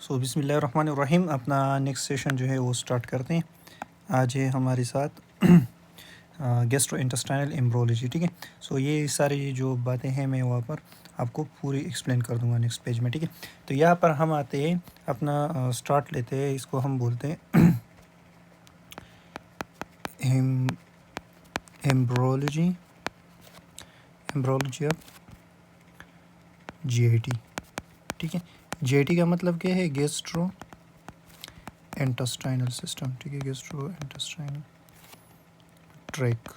सो बिस्मिल्लाहिर्रहमानिर्रहीम अपना next session जो है वो स्टार्ट करते हैं। आज है हमारे साथ गैस्ट्रोइंटेस्टाइनल एम्ब्रोलॉजी, ठीक है। सो ये सारी जो बातें हैं मैं वहाँ पर आपको पूरी एक्सप्लेन कर दूंगा नेक्स्ट पेज में, ठीक है। तो यहाँ पर हम आते हैं, अपना स्टार्ट लेते हैं, इसको हम बोलते हैं एम्ब्रोलॉजी ऑफ जीआईटी, ठीक है। जीआईटी का मतलब क्या है? गैस्ट्रो इंटेस्टाइनल सिस्टम, ठीक है, गैस्ट्रो इंटेस्टाइनल ट्रैक।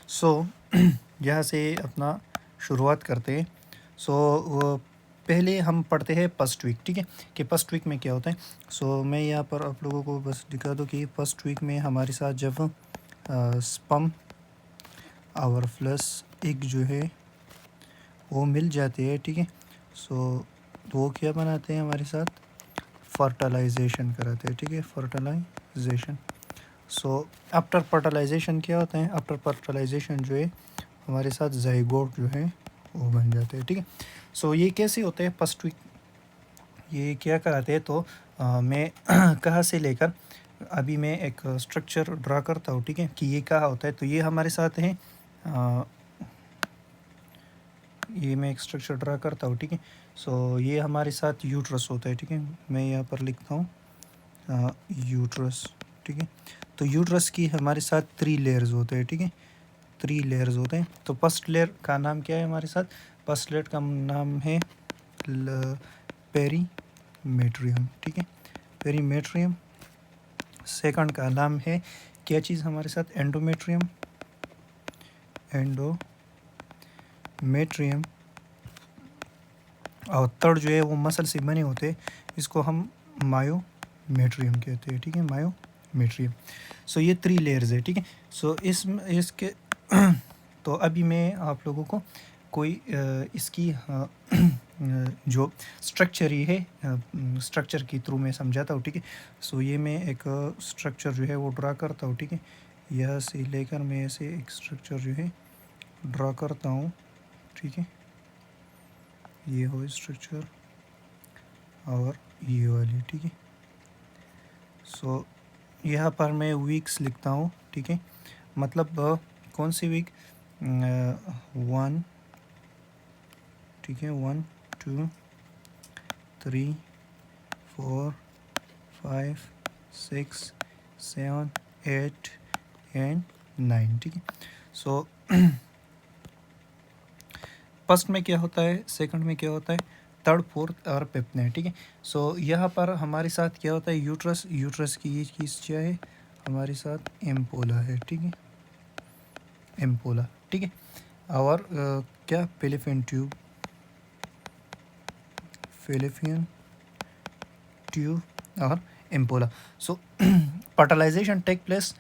सो यहाँ से अपना शुरुआत करते हैं। सो पहले हम पढ़ते हैं फर्स्ट वीक, ठीक है, कि फर्स्ट वीक में क्या होता है। सो मैं यहाँ पर आप लोगों को बस दिखा दूँ कि फर्स्ट वीक में हमारे साथ जब स्पर्म और प्लस एग जो है वो मिल जाते हैं, ठीक है। सो वो क्या बनाते हैं हमारे साथ? फर्टिलाइजेशन कराते हैं, ठीक है, फर्टिलाइजेशन। सो आफ्टर फर्टिलाइजेशन क्या होता है? आफ्टर फर्टिलाइजेशन जो है हमारे साथ ज़ाइगोट जो है वो बन जाते हैं, ठीक है। सो ये कैसे होते हैं? फर्स्ट वीक ये क्या कराते हैं? तो मैं कहाँ से लेकर अभी मैं एक स्ट्रक्चर ड्रा करता हूँ, ठीक है, कि ये कहाँ होता है। तो ये हमारे साथ है, ये मैं एक स्ट्रक्चर ड्रा करता हूँ, ठीक है। सो ये हमारे साथ यूट्रस होता है, ठीक है। मैं यहाँ पर लिखता हूँ यूट्रस, ठीक है। तो यूट्रस की हमारे साथ 3 लेयर्स होते हैं, ठीक है, 3 लेयर्स होते हैं। तो फर्स्ट लेयर का नाम क्या है हमारे साथ? फर्स्ट लेयर का नाम है पेरीमेट्रियम, ठीक है, पेरीमेट्रियम। सेकंड का नाम है क्या चीज़ हमारे साथ? Endometrium, endometrium. और थर्ड जो है वो मसल से बने होते हैं, इसको हम मायोमेट्रियम कहते हैं, ठीक है, मायोमेट्रियम। सो ये 3 लेयर्स है, ठीक है। सो इसके तो अभी मैं आप लोगों को कोई इसकी जो स्ट्रक्चर ही है, स्ट्रक्चर के थ्रू मैं समझाता हूँ, ठीक है। सो ये मैं एक स्ट्रक्चर जो है वो ड्रा करता हूँ, ठीक है। यहाँ से लेकर मैं ऐसे एक स्ट्रक्चर जो है ड्रा करता हूँ, ठीक है। ये हो स्ट्रक्चर और ये वाली, ठीक है। सो यहाँ पर मैं वीक्स लिखता हूँ, ठीक है, मतलब कौन सी वीक? 1, ठीक है, 1 2 3 4 5 6 7 8 एंड 9, ठीक है। सो फर्स्ट में क्या होता है, सेकंड में क्या होता है, थर्ड फोर्थ और फिफ्थ में, ठीक है। सो यहाँ पर हमारे साथ क्या होता है? यूट्रस, यूट्रस की ये चीज़ क्या है हमारे साथ? एम्पोला है, ठीक है, एम्पोला, ठीक है। और क्या? फेलिपियन ट्यूब, फेलिपियन ट्यूब और एम्पोला। सो फर्टिलाइजेशन टेक प्लेस,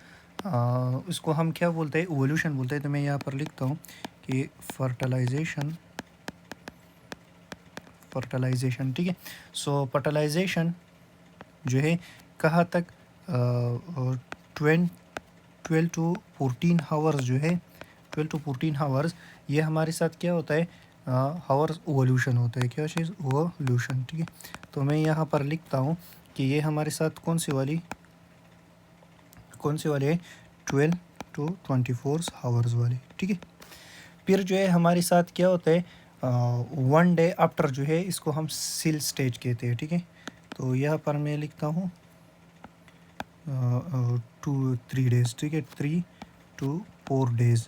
इसको हम क्या बोलते हैं? इवोल्यूशन बोलते हैं। तो मैं यहाँ पर लिखता हूँ कि फर्टिलाइजेशन, ठीक है। सो फर्टिलाइजेशन जो है कहाँ तक? 12 to 14 हावर्स जो है, 12 to 14 हावर्स ये हमारे साथ क्या होता है? हावर्स इवोल्यूशन होता है। क्या चीज़? इवोल्यूशन, ठीक है। तो मैं यहाँ पर लिखता हूँ कि ये हमारे साथ कौन सी वाली है? 12 to 24 हावर्स वाली, ठीक है। फिर जो है हमारे साथ क्या होता है? 1 डे आफ्टर जो है इसको हम सिल स्टेज कहते हैं, ठीक है। तो यहाँ पर मैं लिखता हूँ 2-3 डेज, ठीक है, 3 to 4 डेज।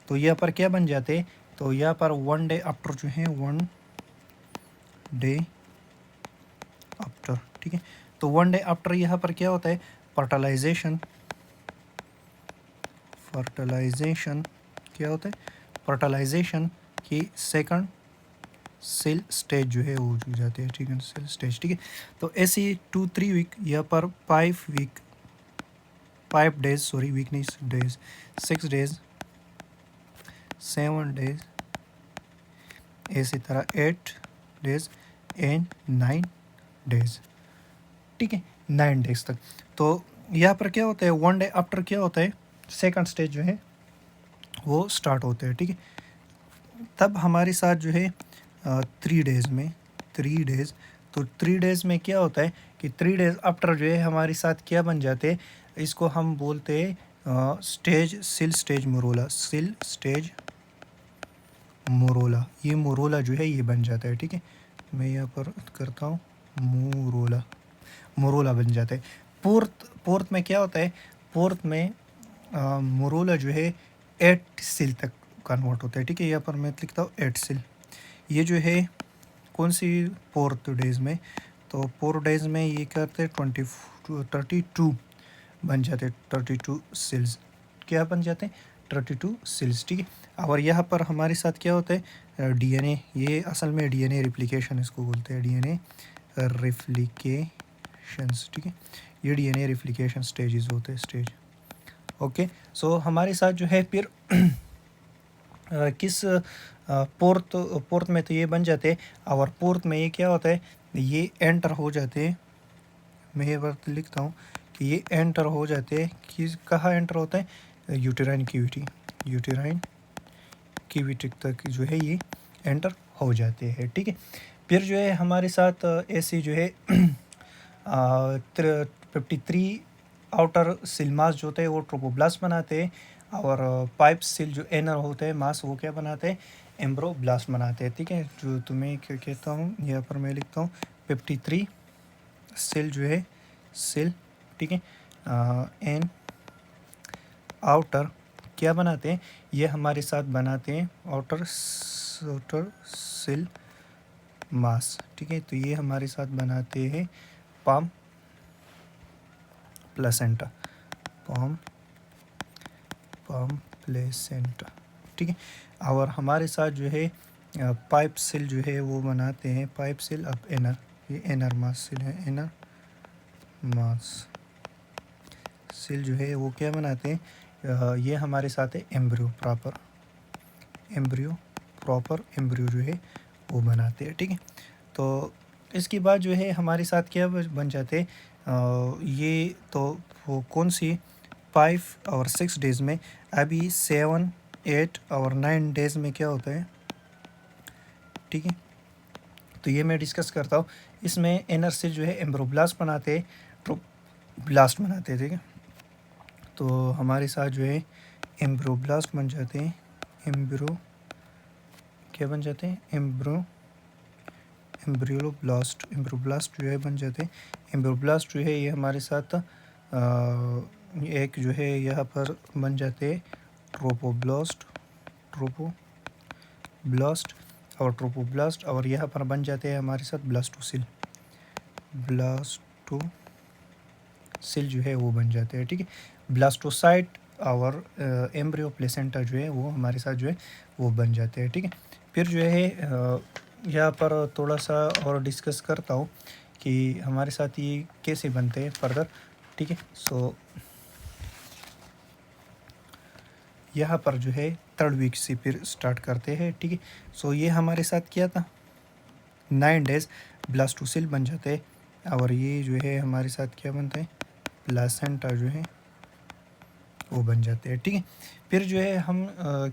तो यहाँ पर क्या बन जाते हैं? तो यहाँ पर 1 डे आफ्टर जो है, 1 डे आफ्टर, ठीक है। तो 1 डे आफ्टर यहाँ पर क्या होता है? फर्टिलाइजेशन क्या होता है? फर्टिलाइजेशन की सेकंड सेल स्टेज जो है वो हो जाते हैं, ठीक है, सेल स्टेज, ठीक है। तो ऐसे 2-3 वीक, यहाँ पर 5 डेज, सॉरी वीक नहीं, डेज, 6 डेज, 7 डेज, इसी तरह 8 डेज एंड 9 डेज, ठीक है, 9 डेज तक। तो यहाँ पर क्या होता है? 1 डे आफ्टर क्या होता है? सेकंड स्टेज जो है वो स्टार्ट होते हैं, ठीक है। तब हमारे साथ जो है 3 डेज़ में 3 डेज़, तो 3 डेज़ में क्या होता है कि 3 डेज़ आफ्टर जो है हमारे साथ क्या बन जाते हैं, इसको हम बोलते हैं स्टेज सिल स्टेज मोरोला, सिल स्टेज मोरोला। ये मोरोला जो है ये बन जाता है, ठीक है। मैं यहाँ पर करता हूँ मोरोला, मोरोला बन जाता है। पोर्थ में क्या होता है, पोर्थ में मोरोला जो है 8 सिल तक कन्वर्ट होता है, ठीक है। यहाँ पर मैं लिखता हूँ 8 सिल। ये जो है कौन सी फोर्थ डेज़ में, तो 4 डेज़ में ये करते हैं 32 बन जाते हैं, 32 सिल्स क्या बन जाते हैं, 32 सिल्स, ठीक है। और यहाँ पर हमारे साथ क्या होता है, डीएनए, ये असल में डीएनए रिप्लिकेशन इसको बोलते हैं, डीएनए रिप्लिकेशंस, ठीक है। ये डीएनए रिप्लिकेशन स्टेजेस होते हैं, स्टेज। ओके, सो हमारे साथ जो है फिर किस पोर्थ में तो ये बन जाते हैं, और पोर्थ में ये क्या होता है, ये एंटर हो जाते हैं। मैं ये बात लिखता हूँ कि ये एंटर हो जाते हैं, कि कहाँ एंटर होता है, यूटेराइन कैविटी, यूटेराइन कैविटी तक जो है ये एंटर हो जाते हैं, ठीक है। फिर जो है हमारे साथ ऐसी जो है 53 आउटर सिल मास जो होते हैं वो ट्रोपोब्लास्ट बनाते हैं, और पाइप सिल जो इनर होते हैं मास वो क्या बनाते हैं, एम्ब्रोब्लास्ट बनाते हैं, ठीक है। जो तुम्हें क्या कहता हूँ, यहाँ पर मैं लिखता हूँ 53 सेल जो है सेल, ठीक है। एन आउटर क्या बनाते हैं, ये हमारे साथ बनाते हैं आउटर सेल मास, ठीक है। तो ये हमारे साथ बनाते हैं पाम प्लेसेंटा, पाम प्लेसेंटा, ठीक है। और हमारे साथ जो है पाइप सेल जो है वो बनाते हैं, पाइप सेल अब इनर, ये इनर मास सेल है, इनर मास सेल जो है वो क्या बनाते हैं, ये हमारे साथ है एम्ब्रियो, प्रॉपर एम्ब्रियो जो है वो बनाते हैं, ठीक है। तो इसके बाद जो है हमारे साथ क्या बन जाते हैं, ये तो वो कौन सी 5 और 6 डेज़ में, अभी 7, 8 और 9 डेज़ में क्या होता है, ठीक है। तो ये मैं डिस्कस करता हूँ। इसमें इनर सेल जो है एम्ब्रोब्लास्ट बनाते हैं, ट्रोब्लास्ट बनाते हैं, ठीक है। तो हमारे साथ जो है एम्ब्रोब्लास्ट बन जाते हैं, क्या बन जाते हैं, एम्ब्रोब्लास्ट जो है बन जाते हैं। एम्ब्रोब्लास्ट जो है ये हमारे साथ एक जो है यहाँ पर बन जाते हैं ट्रोपोब्लास्ट और ट्रोपोब्लास्ट, और यहाँ पर बन जाते हैं हमारे साथ ब्लास्टोसिल जो है वो बन जाते हैं, ठीक है। ब्लास्टोसाइट और एम्ब्रियो प्लेसेंटा जो है वो हमारे साथ जो है वो बन जाते हैं, ठीक है। फिर जो है यहाँ पर थोड़ा सा और डिस्कस करता हूँ कि हमारे साथ ये कैसे बनते हैं फर्दर, ठीक है। सो यहाँ पर जो है 3rd वीक से फिर स्टार्ट करते हैं, ठीक है। सो ये हमारे साथ क्या था, 9 डेज़ ब्लास्टोसिल बन जाते हैं, और ये जो है हमारे साथ क्या बनता है, प्लासेंटा जो है वो बन जाते हैं, ठीक है। फिर जो है हम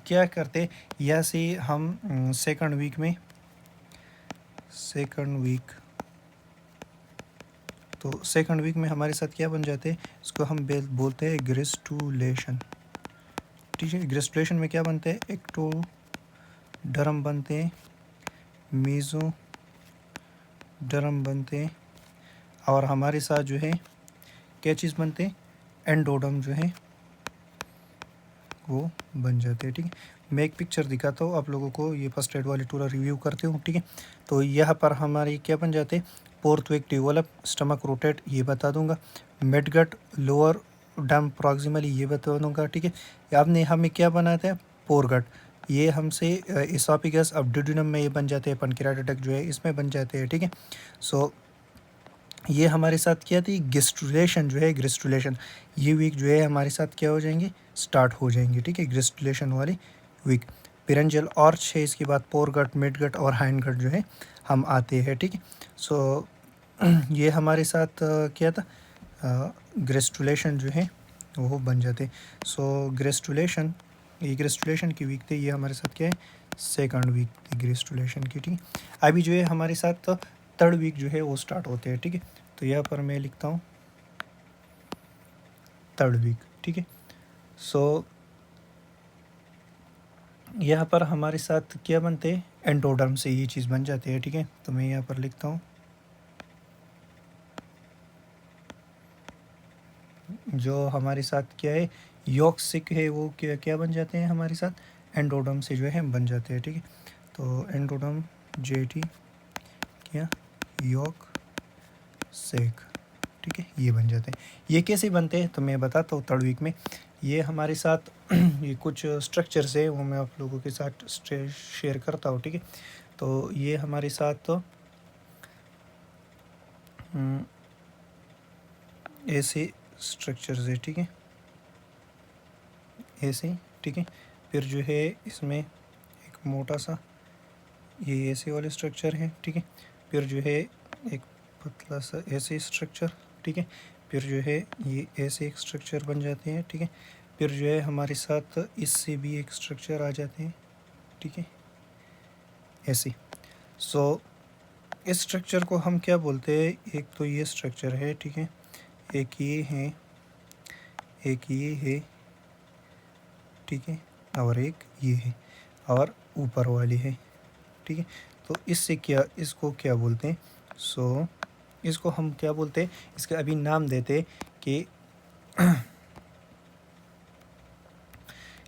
क्या करते, यहाँ से हम 2nd वीक में, 2nd वीक, तो 2nd वीक में हमारे साथ क्या बन जाते हैं, इसको हम बोलते हैं ग्रेस्टुलेशन, ठीक है। ग्रेस्टुलेशन में क्या बनते हैं, एक्टोडर्म बनते हैं, मेसोडर्म बनते हैं, और हमारे साथ जो है क्या चीज़ बनते हैं, एंडोडर्म जो है वो बन जाते हैं, ठीक है। मैं एक पिक्चर दिखाता हूँ आप लोगों को, ये फर्स्ट एड वाली पूरा रिव्यू करते हूँ, ठीक है। तो यहाँ पर हमारे क्या बन जाते हैं, fourth week develop, stomach rotate ये बता दूंगा, मिडगट लोअर डैम प्रॉक्सिमली ये बता दूंगा, ठीक है। आपने हमें क्या बनाते हैं, पोरगट, ये हमसे एसोफेगस अब्डोडिनम में ये बन जाते हैं, पैनक्रियाटिक जो है इसमें बन जाते हैं, ठीक है। सो ये हमारे साथ क्या थी, ग्रेस्टुलेशन जो है, ग्रेस्टुलेशन ये वीक जो है हमारे साथ क्या हो जाएंगे, स्टार्ट हो जाएंगे, ठीक है। ग्रेस्टुलेशन वाली वीक, पिरेंजियल आर्च है, इसके बाद पोरगट, मिडगट और हाइंड गट जो है हम आते हैं, ठीक है। सो ये हमारे साथ क्या था, ग्रेस्टुलेशन जो है वो बन जाते। सो ग्रेस्टुलेशन, ये ग्रेस्टुलेशन की वीक थे, ये हमारे साथ क्या है, सेकंड वीक ग्रेजुलेशन की, ठीक है। अभी जो है हमारे साथ थर्ड वीक जो है वो स्टार्ट होते हैं, ठीक है। तो यहाँ पर मैं लिखता हूँ थर्ड वीक, ठीक है। सो यहाँ पर हमारे साथ क्या बनते हैं, एंडोडर्म से ये चीज़ बन जाती है, ठीक है। तो मैं यहाँ पर लिखता हूँ जो हमारे साथ क्या है, यॉक्सिक है, वो क्या क्या बन जाते हैं हमारे साथ, एंडोडर्म से जो है बन जाते हैं, ठीक है। तो एंडोडर्म JT क्या, यॉक सेक, ठीक है, ये बन जाते हैं। ये कैसे बनते हैं तो मैं बताता हूँ थर्ड वीक में। ये हमारे साथ ये कुछ स्ट्रक्चर्स है वो मैं आप लोगों के साथ शेयर करता हूँ, ठीक है। तो ये हमारे साथ ऐसे स्ट्रक्चर्स है, ठीक है, ऐसे, ठीक है। फिर जो है इसमें एक मोटा सा ये ऐसे वाले स्ट्रक्चर है, ठीक है। फिर जो है एक पतला सा ऐसे स्ट्रक्चर, ठीक है। फिर जो है ये ऐसे एक स्ट्रक्चर बन जाते हैं, ठीक है। फिर जो है हमारे साथ इससे भी एक स्ट्रक्चर आ जाते हैं, ठीक है, ऐसे। सो इस स्ट्रक्चर को हम क्या बोलते हैं, एक तो ये स्ट्रक्चर है, ठीक है, एक ये है, एक ये है, ठीक है, और एक ये है, और ऊपर वाली है, ठीक है। तो इससे क्या, इसको क्या बोलते हैं, सो इसको हम क्या बोलते हैं, इसका अभी नाम देते कि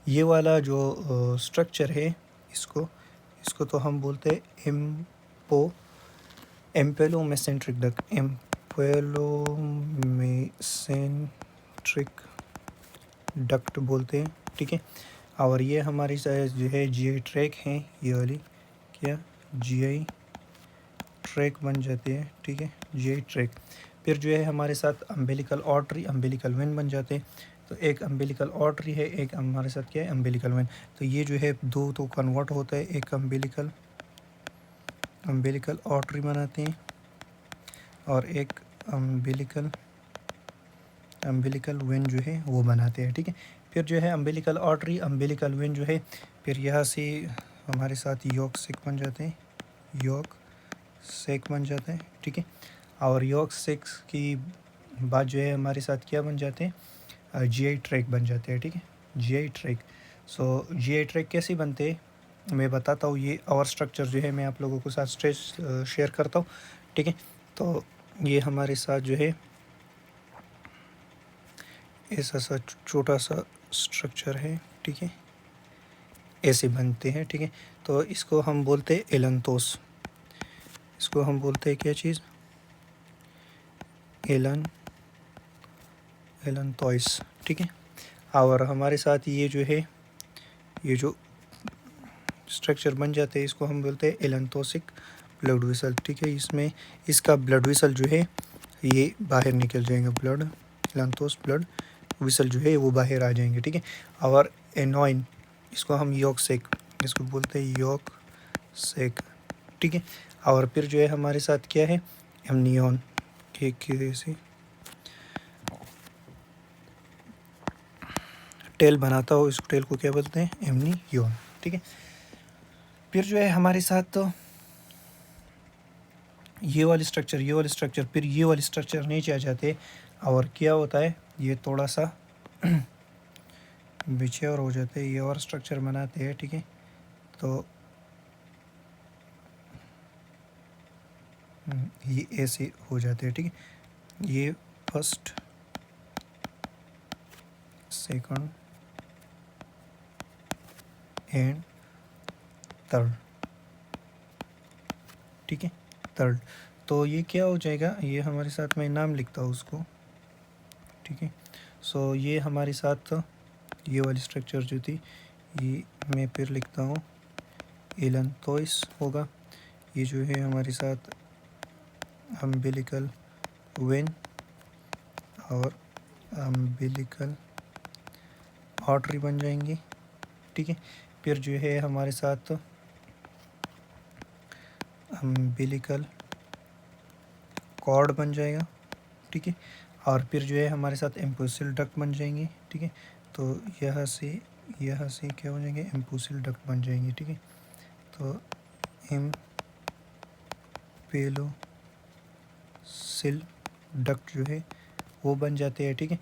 ये वाला जो स्ट्रक्चर है, इसको इसको तो हम बोलते हैं एम्पेलोमेसेंट्रिक डक्ट, एम्पेलोमेसेंट्रिक डक्ट बोलते हैं, ठीक है। और ये हमारी जो है GI ट्रैक है, ये वाली क्या, GI ट्रैक बन जाते हैं, ठीक है, GI ट्रैक। फिर जो है हमारे साथ अम्बिलिकल आर्टरी, अम्बिलिकल वेन बन जाते हैं। तो एक अम्बिलिकल आर्टरी है, एक हमारे साथ क्या है, अम्बिलिकल वेन। तो ये जो है दो तो कन्वर्ट होता है, एक अम्बिलिकल आर्टरी बनाते हैं और एक अम्बिलिकल वेन जो है वो बनाते हैं, ठीक है। फिर जो है अम्बिलिकल आर्टरी, अम्बिलिकल वेन जो है, फिर यहाँ से हमारे साथ यॉक सेक बन जाते हैं, यॉक सेक बन जाता है, ठीक है। और यॉक सेक्स की बाद जो है हमारे साथ क्या बन जाते हैं, GI ट्रैक बन जाते हैं, ठीक है, GI ट्रैक। सो GI ट्रैक कैसे बनते हैं मैं बताता हूँ। ये और स्ट्रक्चर जो है मैं आप लोगों के साथ शेयर करता हूँ, ठीक है। तो ये हमारे साथ जो है ऐसा सा छोटा सा स्ट्रक्चर है, ठीक है, ऐसे बनते हैं, ठीक है। तो इसको हम बोलते हैं एलंतोस, इसको हम बोलते हैं क्या चीज़, एलंतोइस, ठीक है। और हमारे साथ ये जो है, ये जो स्ट्रक्चर बन जाते हैं इसको हम बोलते हैं एलंतोसिक ब्लड वेसल, ठीक है। इसमें इसका ब्लड वेसल जो है ये बाहर निकल जाएंगे, ब्लड एलंतोस ब्लड वेसल जो है वो बाहर आ जाएंगे, ठीक है। और एनोइन, इसको हम यॉक सेक, इसको बोलते हैं यॉक सेक, ठीक है। और फिर जो है हमारे साथ क्या है, एमनियन, एक ऐसे टेल बनाता हो, इस टेल को क्या बोलते हैं, एमनियन, ठीक है। फिर जो है हमारे साथ तो ये वाली स्ट्रक्चर, फिर ये वाली स्ट्रक्चर नीचे आ जाते और क्या होता है, ये थोड़ा सा पीछे और हो जाते हैं, ये और स्ट्रक्चर बनाते हैं, ठीक है। तो ये ऐसे हो जाते हैं, ठीक है। ये फर्स्ट, सेकंड एंड थर्ड, ठीक है, थर्ड। तो ये क्या हो जाएगा, ये हमारे साथ में नाम लिखता हूँ उसको, ठीक है। सो ये हमारे साथ ये वाली स्ट्रक्चर जो थी ये मैं फिर लिखता हूँ एलंतोइस होगा। ये जो है हमारे साथ अम्बिलिकल वेन और अम्बिलिकल आर्टरी बन जाएंगी, ठीक है। फिर जो है हमारे साथ अम्बिलिकल कॉर्ड बन जाएगा, ठीक है। और फिर जो है हमारे साथ एम्पोसिल डक्ट बन जाएंगे, ठीक है। तो यहाँ से क्या हो जाएंगे, एम्पोसिल डक्ट बन जाएंगे, ठीक है। तो इम्पेलोसिल डक्ट जो है वो बन जाते हैं, ठीक है।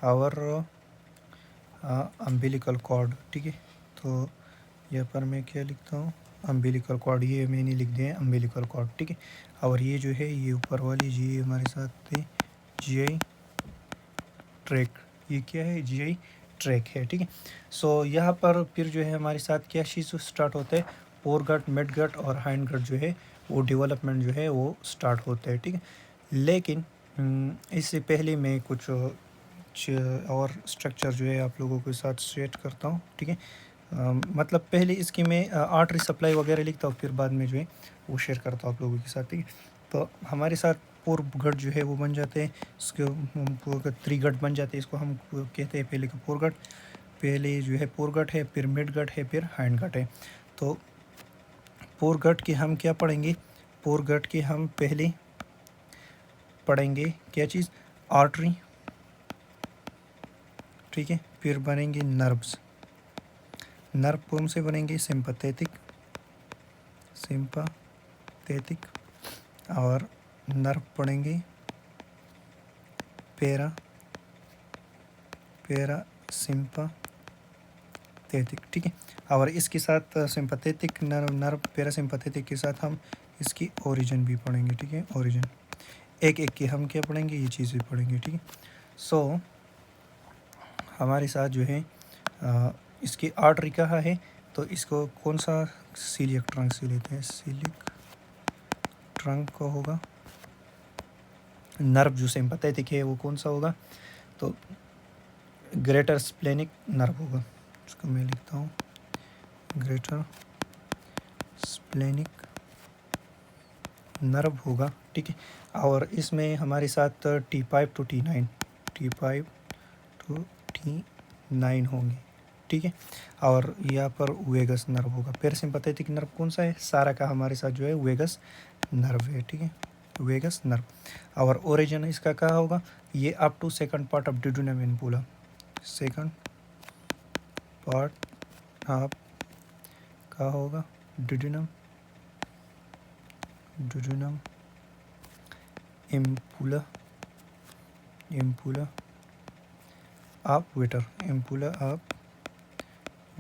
और अम्बिलिकल कॉर्ड, ठीक है। तो यहाँ पर मैं क्या लिखता हूँ, अम्बिलिकल कॉर्ड, ये मैंने लिख दिया है अम्बिलिकल कॉर्ड, ठीक है। और ये जो है ये ऊपर वाली जी हमारे साथ थे GI ट्रैक, ये क्या है, GI ट्रैक है, ठीक है। सो यहाँ पर फिर जो है हमारे साथ क्या चीज़ स्टार्ट होता है, फोर गट, मिड गट और हाइंड गट जो है वो डेवलपमेंट जो है वो स्टार्ट होता है, ठीक है। लेकिन इससे पहले मैं कुछ और स्ट्रक्चर जो है आप लोगों के साथ शेयर करता हूँ, ठीक है। मतलब पहले इसकी मैं आर्टरी सप्लाई वगैरह लिखता हूँ, फिर बाद में जो है वो शेयर करता हूँ आप लोगों के साथ, ठीक है। तो हमारे साथ फोर गट जो है वो बन जाते हैं, इसको थ्री गट बन जाते हैं, इसको हम कहते हैं पहले का फोर गट, पहले जो है फोर गट है, फिर मिड गट है, फिर हाइंड गट है। तो फोर गट के हम क्या पढ़ेंगे, फोर गट के हम पहले पढ़ेंगे क्या चीज़, आर्टरी, ठीक है। फिर बनेंगे नर्व्स, नर्व कौन से बनेंगे, सिंपैथेटिक, सिंपैथेटिक, और नर्व पढ़ेंगे पैरासिम्पैथेटिक, ठीक है। और इसके साथ सिंपैथेटिक नर्व पैरासिम्पैथेटिक के साथ हम इसकी ओरिजिन भी पढ़ेंगे, ठीक है। ओरिजिन एक एक के हम क्या पढ़ेंगे, ये चीज़ भी पढ़ेंगे, ठीक है। सो हमारे साथ जो है इसकी आर्टरी कहाँ है, तो इसको कौन सा सीलियक ट्रंक से लेते हैं, सीलियक ट्रंक को होगा, नर्व जो सिंपैथेटिक है वो कौन सा होगा, तो ग्रेटर स्प्लेनिक नर्व होगा, इसको मैं लिखता हूँ ग्रेटर स्प्लेनिक नर्व होगा, ठीक है। और इसमें हमारे साथ T5 to T9, T5 to T9 होंगे, ठीक है। और यहाँ पर वेगस नर्व होगा। पैरासिम्पैथेटिक नर्व कौन सा है, सारा का हमारे साथ जो है वेगस नर्व है, ठीक है, वेगस नर्व। और ओरिजिन इसका क्या होगा, ये up to second part of duodenum ampulla, second part of का होगा डिड्यूनम इम्पुला, इम्पुला आप वेटर, इम्पुला आप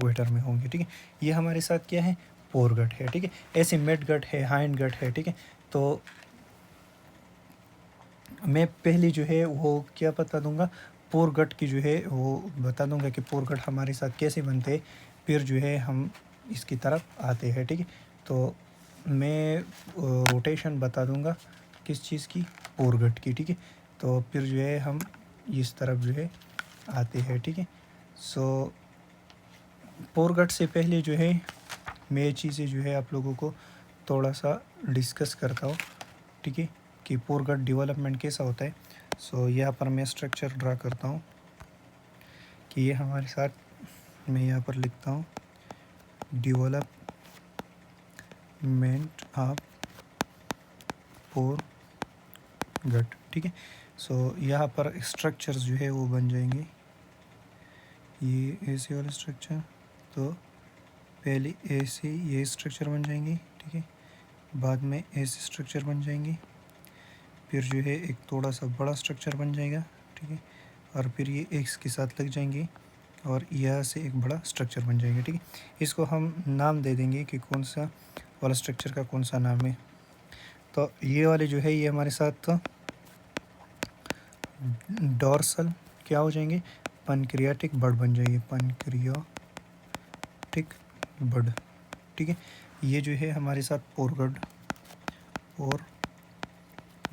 वेटर में होंगे, ठीक है। ये हमारे साथ क्या है, फोर गट है, ठीक है। ऐसे मिड गट है, हाइंड गट है, ठीक है। तो मैं पहले जो है वो क्या बता दूंगा, फोर गट की जो है वो बता दूंगा कि फोर गट हमारे साथ कैसे बनते हैं, फिर जो है हम इसकी तरफ आते हैं, ठीक है। तो मैं रोटेशन बता दूंगा किस चीज़ की, फोर गट की, ठीक है। तो फिर जो है हम इस तरफ जो है आते हैं, ठीक है। सो फोर गट से पहले जो है मैं ये चीज़ें जो है आप लोगों को थोड़ा सा डिस्कस करता हूँ, ठीक है, कि फोर गट डेवलपमेंट कैसा होता है। सो यहाँ पर मैं स्ट्रक्चर ड्रा करता हूँ कि ये हमारे साथ, मैं यहाँ पर लिखता हूँ डेवलपमेंट ऑफ फोर गट, ठीक है। सो यहाँ पर स्ट्रक्चर्स जो है वो बन जाएंगे, ये ऐसे वाले स्ट्रक्चर, तो पहले ऐसे ये स्ट्रक्चर बन जाएंगे, ठीक है, बाद में ऐसे स्ट्रक्चर बन जाएंगे, फिर जो है एक थोड़ा सा बड़ा स्ट्रक्चर बन जाएगा, ठीक है, और फिर ये एक्स के साथ लग जाएंगे और यहाँ से एक बड़ा स्ट्रक्चर बन जाएगा, ठीक है। इसको हम नाम दे देंगे कि कौन सा वाला स्ट्रक्चर का कौन सा नाम है। तो ये वाले जो है ये हमारे साथ डॉर्सल क्या हो जाएंगे, पैनक्रियाटिक बड बन जाएंगे, पैनक्रियाटिक बड, ठीक है। ये जो है हमारे साथ फोर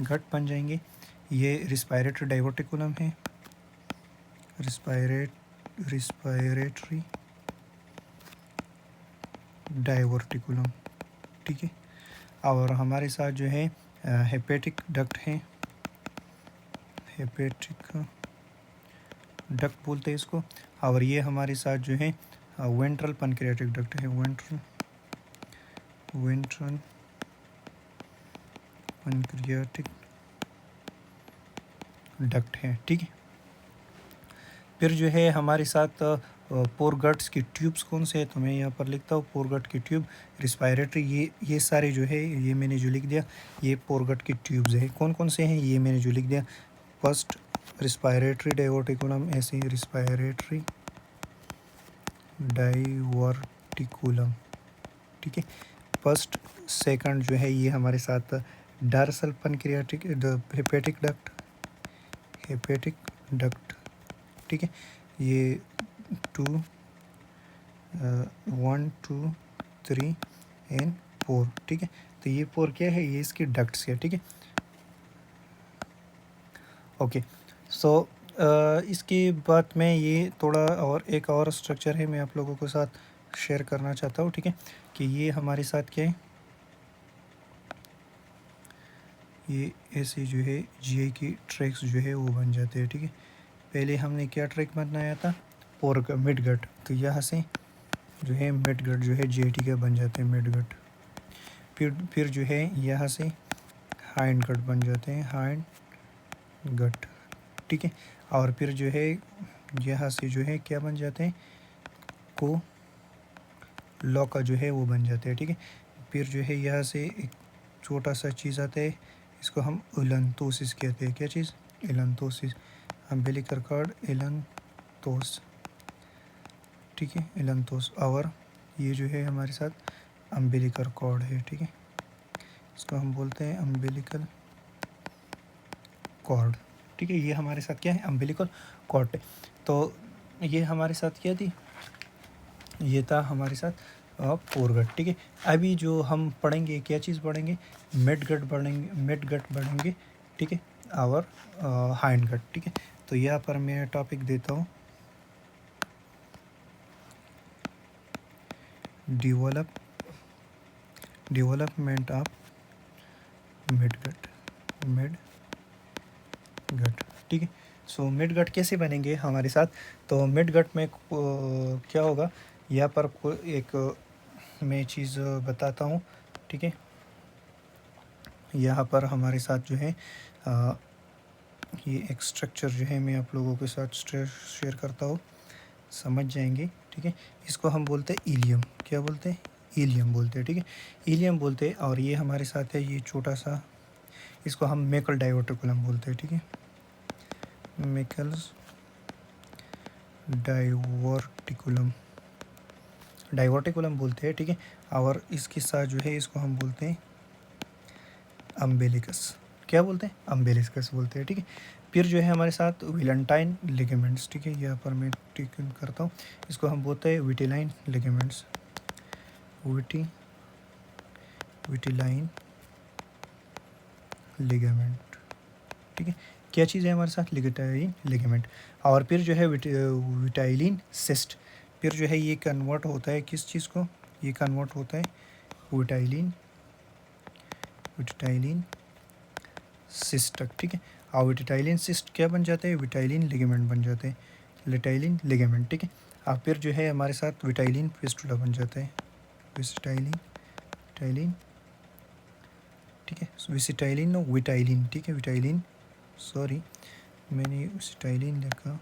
गट बन जाएंगे। ये रिस्पायरेटरी डाइवर्टिकुलम है, रिस्पायरेटरी डाइवर्टिकुलम, ठीक है। और हमारे साथ जो है हेपेटिक डक्ट है, हेपेटिक डक्ट बोलते हैं इसको। और ये हमारे साथ जो है वेंट्रल पैनक्रियाटिक डक्ट है, वेंट्रल पैनक्रियाटिक डक्ट है, ठीक है। फिर जो है हमारे साथ पोर गट्स की ट्यूब्स कौन से हैं, तो मैं यहाँ पर लिखता हूँ पोर गट की ट्यूब। रिस्पायरेटरी, ये सारे जो है, ये मैंने जो लिख दिया, ये पोर गट की ट्यूब्स है। कौन कौन से हैं ये मैंने जो लिख दिया। फर्स्ट रिस्पायरेटरी डाइवर्टिकुलम, ऐसे ही रिस्पायरेटरी डाइवर्टिकुलम, ठीक है। फर्स्ट, सेकंड जो है ये हमारे साथ dorsal pancreatic hepatic duct, hepatic duct, ठीक है। ये 1 2 3 एंड 4, ठीक है। तो ये 4 क्या है, ये इसकी डक्ट्स है, ठीक है। ओके, सो इसके बाद में ये थोड़ा और एक और स्ट्रक्चर है, मैं आप लोगों के साथ शेयर करना चाहता हूँ, ठीक है। कि ये हमारे साथ क्या है, ये ऐसे जो है जीआई की ट्रैक्स जो है वो बन जाते हैं, ठीक है। पहले हमने क्या ट्रैक बनाया था, पोर का मिड गट, तो यहाँ से जो है मिड गट जो है जीआईटी का बन जाते हैं, मिड गट। फिर जो है यहाँ से हाइंड गट बन जाते हैं, हाइंड गट, ठीक है। और फिर जो है यहाँ से जो है क्या बन जाते हैं, को लॉका जो है वो बन जाते हैं, ठीक है। फिर जो है यहाँ से एक छोटा सा चीज़ आता है, इसको हम एलंथोसिस कहते हैं। क्या चीज़, एलंथोसिस, अम्बिलिकल कॉर्ड एलंथोस, ठीक है, एलंथोस। और ये जो है हमारे साथ अम्बिलिकल कॉर्ड है, ठीक है। इसको हम बोलते हैं अम्बिलिकल कॉर्ड, ठीक है। ये हमारे साथ क्या है, अम्बिलिकल कॉर्ड। तो ये हमारे साथ क्या थी, ये था हमारे साथ पोर गट, ठीक है। अभी जो हम पढ़ेंगे, क्या चीज़ पढ़ेंगे, मिड गट पढ़ेंगे, मिड गट पढ़ेंगे, ठीक है, और हाइंड गट, ठीक है। तो यहाँ पर मैं टॉपिक देता हूँ, development of mid gut, mid gut, ठीक है। सो मिड गट कैसे बनेंगे हमारे साथ, तो मिड गट में क्या होगा, यहाँ पर एक मैं चीज़ बताता हूँ, ठीक है। यहाँ पर हमारे साथ जो है ये एक स्ट्रक्चर जो है मैं आप लोगों के साथ शेयर करता हूँ, समझ जाएंगे, ठीक है। इसको हम बोलते हैं इलियम, क्या बोलते हैं, इलियम बोलते हैं, ठीक है, इलियम बोलते हैं। और ये हमारे साथ है ये छोटा सा, इसको हम मेकल डाइवर्टिकुलम बोलते हैं, ठीक है, मेकल्स डाइवर्टिकुलम, डाइवर्टिकुलम बोलते हैं, ठीक है। और इसके साथ जो है इसको हम बोलते हैं अम्बेलिकस, क्या बोलते हैं, अम्बेलिकस बोलते हैं, ठीक है। फिर जो है हमारे साथ विलेंटाइन लिगामेंट्स, ठीक है। यहाँ पर मैं टिक करता हूँ, इसको हम बोलते हैं विटिलाइन लिगामेंट्स, विटिलाइन लिगामेंट, ठीक है। क्या चीज़ है हमारे साथ, विटिलाइन लिगामेंट। और फिर जो है विटाइलिन सिस्ट, फिर जो है ये कन्वर्ट होता है किस चीज़ को, ये कन्वर्ट होता है विटाइलिन सिस्ट तक, ठीक है। और विटाइलिन सिस्ट क्या बन जाते हैं, विटाइलिन लिगामेंट बन जाते हैं, विटाइलिन लिगामेंट, ठीक है। और फिर जो है हमारे साथ विटाइलिन फिस्टुला बन जाता है, विटाइलिन, ठीक है, विटाइलिन और विटाइलिन, ठीक है, विटाइलिन, सॉरी मैंने विटाइलिन लिखा,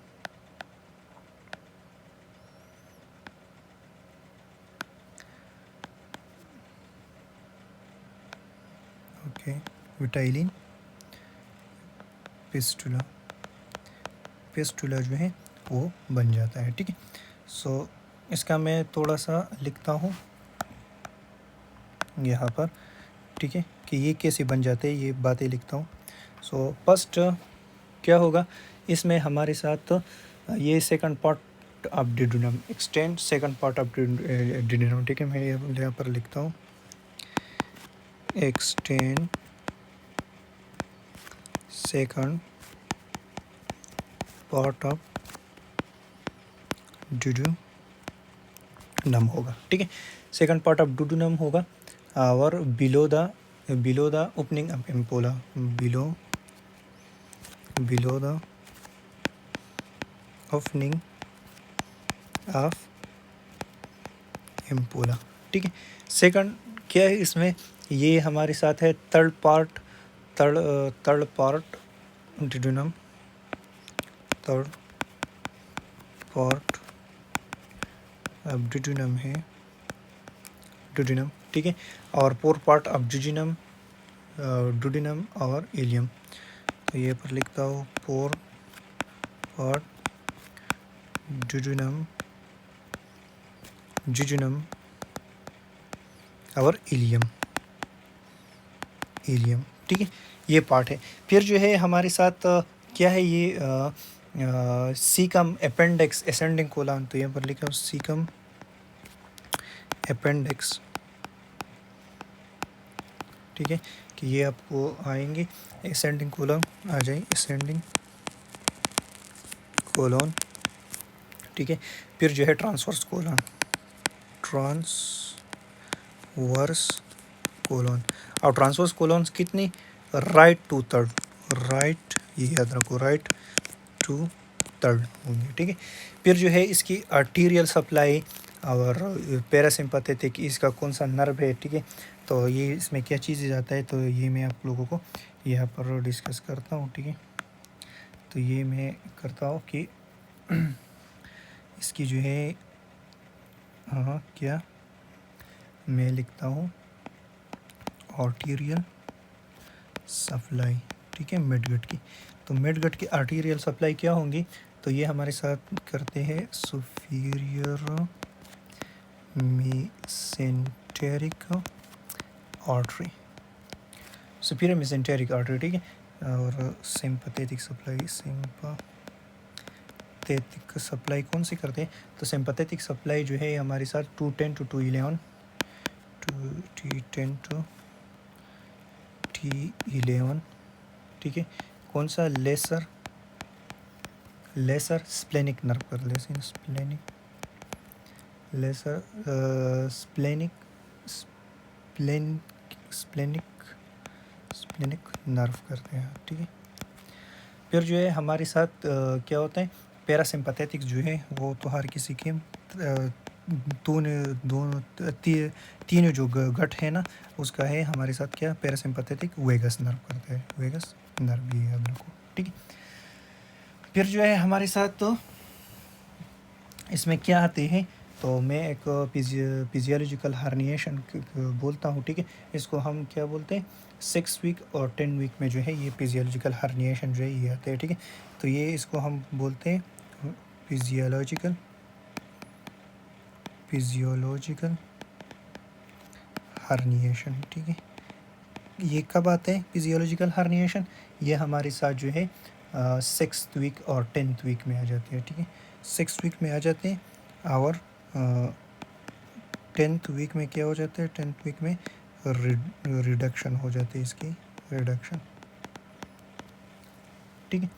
ओके, विटाइलिन फिस्टुला जो है वो बन जाता है, ठीक है। सो इसका मैं थोड़ा सा लिखता हूँ यहाँ पर, ठीक है, कि ये कैसे बन जाते हैं, ये बातें लिखता हूँ। सो फर्स्ट क्या होगा, इसमें हमारे साथ ये second part of duodenum, extend second part of duodenum, ठीक है। मैं यहाँ पर लिखता हूँ extend second part of duodenum होगा, ठीक है। सेकंड पार्ट ऑफ डिडुनम होगा। और below the opening of ampulla, below the opening of ampulla, ठीक है। सेकंड क्या है इसमें, ये हमारे साथ है थर्ड पार्ट डिडुनम, थर्ड पार्ट अब डिड्यूनम है, डिड्यूनम, ठीक है। और पोर पार्ट अब डिड्यूनम, डुडिनम और इलियम। तो ये पर लिखता हूँ पोर पार्ट डिड्यूनम, डिड्यूनम और इलियम, इलियम, ठीक है। ये पार्ट है। फिर जो है हमारे साथ क्या है ये सीकम अपेंडिक्स असेंडिंग कोलन। तो यहाँ पर लिखा सीकम अपेंडिक्स, ठीक है, कि ये आपको आएंगे असेंडिंग कोलन आ जाए, असेंडिंग कोलन, ठीक है। फिर जो है ट्रांसवर्स कोलन, ट्रांसवर्स कोलन। और ट्रांसवर्स कोलन्स कितनी, राइट टू थर्ड, राइट, ये याद रखो, राइट टू थर्ड होंगे, ठीक है। फिर जो है इसकी आर्टीरियल सप्लाई और पैरासिम्पैथेटिक, इसका कौन सा नर्व है, ठीक है। तो ये इसमें क्या चीज़ जाता है, तो ये मैं आप लोगों को यहाँ पर डिस्कस करता हूँ, ठीक है। तो ये मैं करता हूँ कि इसकी जो है हाँ क्या मैं लिखता हूँ आर्टीरियल सप्लाई, ठीक है, मिडगट की। तो मिडगट की आर्टीरियल सप्लाई क्या होंगी, तो ये हमारे साथ करते हैं superior mesenteric artery, superior mesenteric artery, ठीक है। और सिंपैथेटिक सप्लाई, सिंपैथेटिक सप्लाई कौन सी करते हैं, तो सिंपैथेटिक सप्लाई जो है हमारे साथ 210 to 211, 2T10 to T11, ठीक है। कौन सा, लेसर, लेसर स्प्लेनिक नर्व कर, lesser splenic, lesser splenic, splenic nerve करते हैं, ठीक है। फिर जो है हमारे साथ क्या होता है, पैरासिम्पैथेटिक जो है वो तो हर किसी के तीनों जो गट है ना, उसका है हमारे साथ क्या, पैरासिम्पैथेटिक वेगस नर्व करते हैं, वेगस नर्व, ये याद रखो, ठीक है। फिर जो है हमारे साथ तो इसमें क्या आते हैं, तो मैं एक फिजियोलॉजिकल हर्निएशन बोलता हूँ, ठीक है। इसको हम क्या बोलते हैं, 6 वीक और 10 वीक में जो है ये फिजियोलॉजिकल हर्निएशन जो है ये आते हैं, ठीक है। तो ये इसको हम बोलते हैं फिजियोलॉजिकल हर्निएशन, ठीक है। ये कब आते हैं फिजियोलॉजिकल हर्निएशन, ये हमारे साथ जो है 6th वीक और 10th वीक में आ जाते हैं, ठीक है। 6th वीक में आ जाते हैं और 10th वीक में क्या हो जाता है, 10th वीक में रिडक्शन हो जाती है, इसकी रिडक्शन, ठीक है।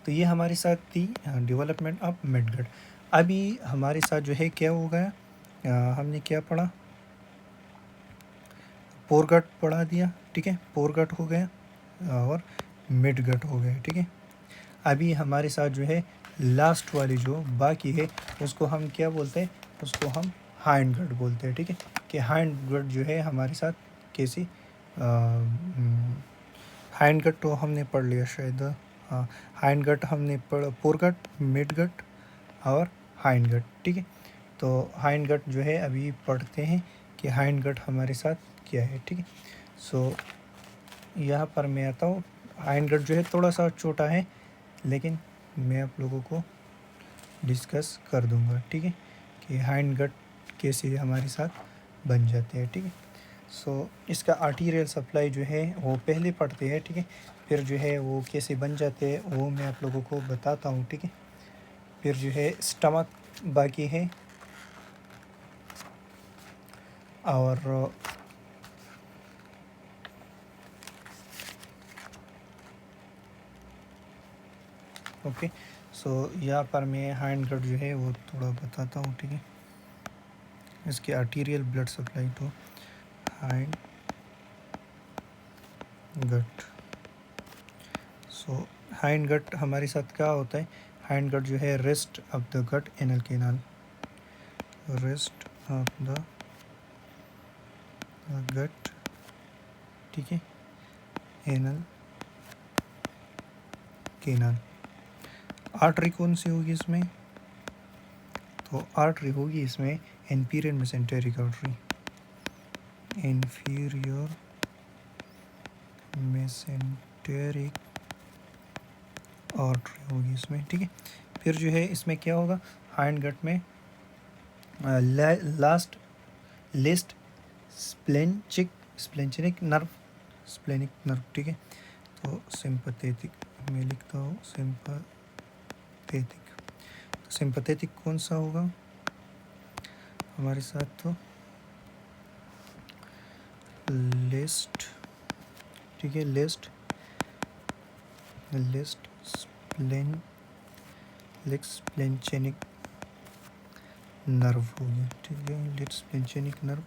तो ये हमारे साथ थी डेवलपमेंट ऑफ मिडगट। अभी हमारे साथ जो है क्या हो गया, हमने क्या पढ़ा, पोरगट पढ़ा दिया, ठीक है, पोरगट हो गया और मिडगट हो गया, ठीक है। अभी हमारे साथ जो है लास्ट वाली जो बाकी है उसको हम क्या बोलते हैं, उसको हम हाइंड गट बोलते हैं, ठीक है। कि हाइंड गट जो है हमारे साथ कैसी, हाइंड गट तो हमने पढ़ लिया शायद, हाँ, हाइंड गट हमने पढ़, पोरगट, मिडगट और हाइंड गट, ठीक है। तो हाइंड गट जो है अभी पढ़ते हैं कि हाइंड गट हमारे साथ क्या है, ठीक है। सो यहाँ पर मैं आता हूँ, हाइंड गट जो है थोड़ा सा छोटा है, लेकिन मैं आप लोगों को डिस्कस कर दूंगा, ठीक है, कि हाइंड गट कैसे हमारे साथ बन जाते हैं, ठीक है। सो इसका आर्टीरियल सप्लाई जो है वो पहले पढ़ते हैं, ठीक है। फिर जो है वो कैसे बन जाते हैं वो मैं आप लोगों को बताता हूँ, ठीक है। फिर जो है स्टमक बाकी है, और ओके। सो यहाँ पर मैं हाइंड गट जो है वो थोड़ा बताता हूँ, ठीक है। इसकी आर्टीरियल ब्लड सप्लाई तो hind gut. So hind gut हमारे साथ क्या होता है, हाइंड गट जो है rest of the gut anal canal, rest of the gut, ठीक है, एनल कैनाल। आर्टरी कौन सी होगी इसमें, तो आर्टरी होगी इसमें inferior mesenteric artery, inferior mesenteric artery होगी इसमें, ठीक है। फिर जो है इसमें क्या होगा, हाइंड गट में लास्ट लिस्ट स्प्लेनिक नर्व, ठीक है। तो सिंपैथेटिक मैं लिखता हूँ सिंपैथेटिक। तो सिंपैथेटिक कौन सा होगा हमारे साथ, तो लिस्ट, ठीक है, लिस्ट स्प्लेनिक नर्व हो गया, ठीक है, list splenic nerve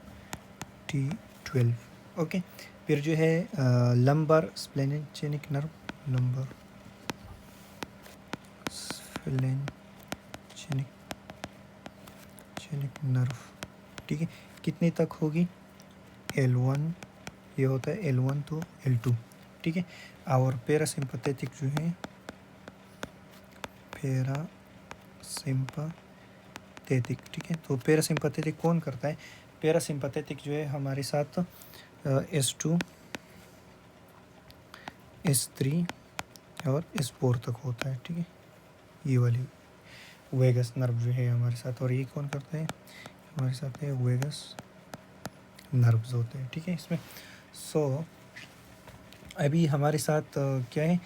T12, okay. फिर जो है lumbar splenic nerve, lumbar splenic nerve, ठीक है। कितने तक होगी, L1, ये होता है L1 तो L2, ठीक है। और पैरासिम्पैथेटिक जो है, पैरासिम्पैथेटिक, ठीक है। तो पैरासिम्पैथेटिक कौन करता है, पैरासिम्पैथेटिक जो है हमारे साथ S2 S3 और S4 तक होता है, ठीक है। ये वाली वेगस नर्व जो है हमारे साथ, और ये कौन करता है हमारे साथ है वेगस नर्व्स होते हैं, ठीक है इसमें। सो अभी हमारे साथ क्या है,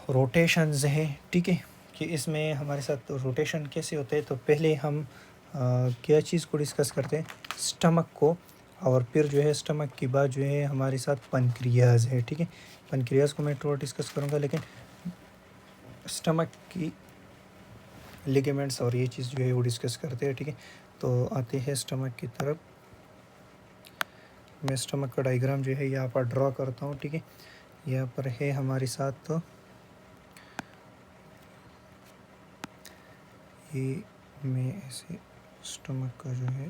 रोटेशंस है, ठीक है, कि इसमें हमारे साथ रोटेशन कैसे होते हैं। तो पहले हम क्या चीज़ को डिस्कस करते हैं, स्टमक को, और फिर जो है स्टमक के बाद जो है हमारे साथ पनक्रियाज है, ठीक है। पनक्रियाज को मैं थोड़ा डिस्कस करूँगा, लेकिन स्टमक की लिगामेंट्स और ये चीज़ जो है वो डिस्कस करते हैं, ठीक है। तो आते हैं स्टमक की तरफ, मैं स्टमक का डायग्राम जो है यहाँ पर ड्रॉ करता हूँ, ठीक है। यहाँ पर है हमारे साथ, तो ये मैं ऐसे स्टमक का जो है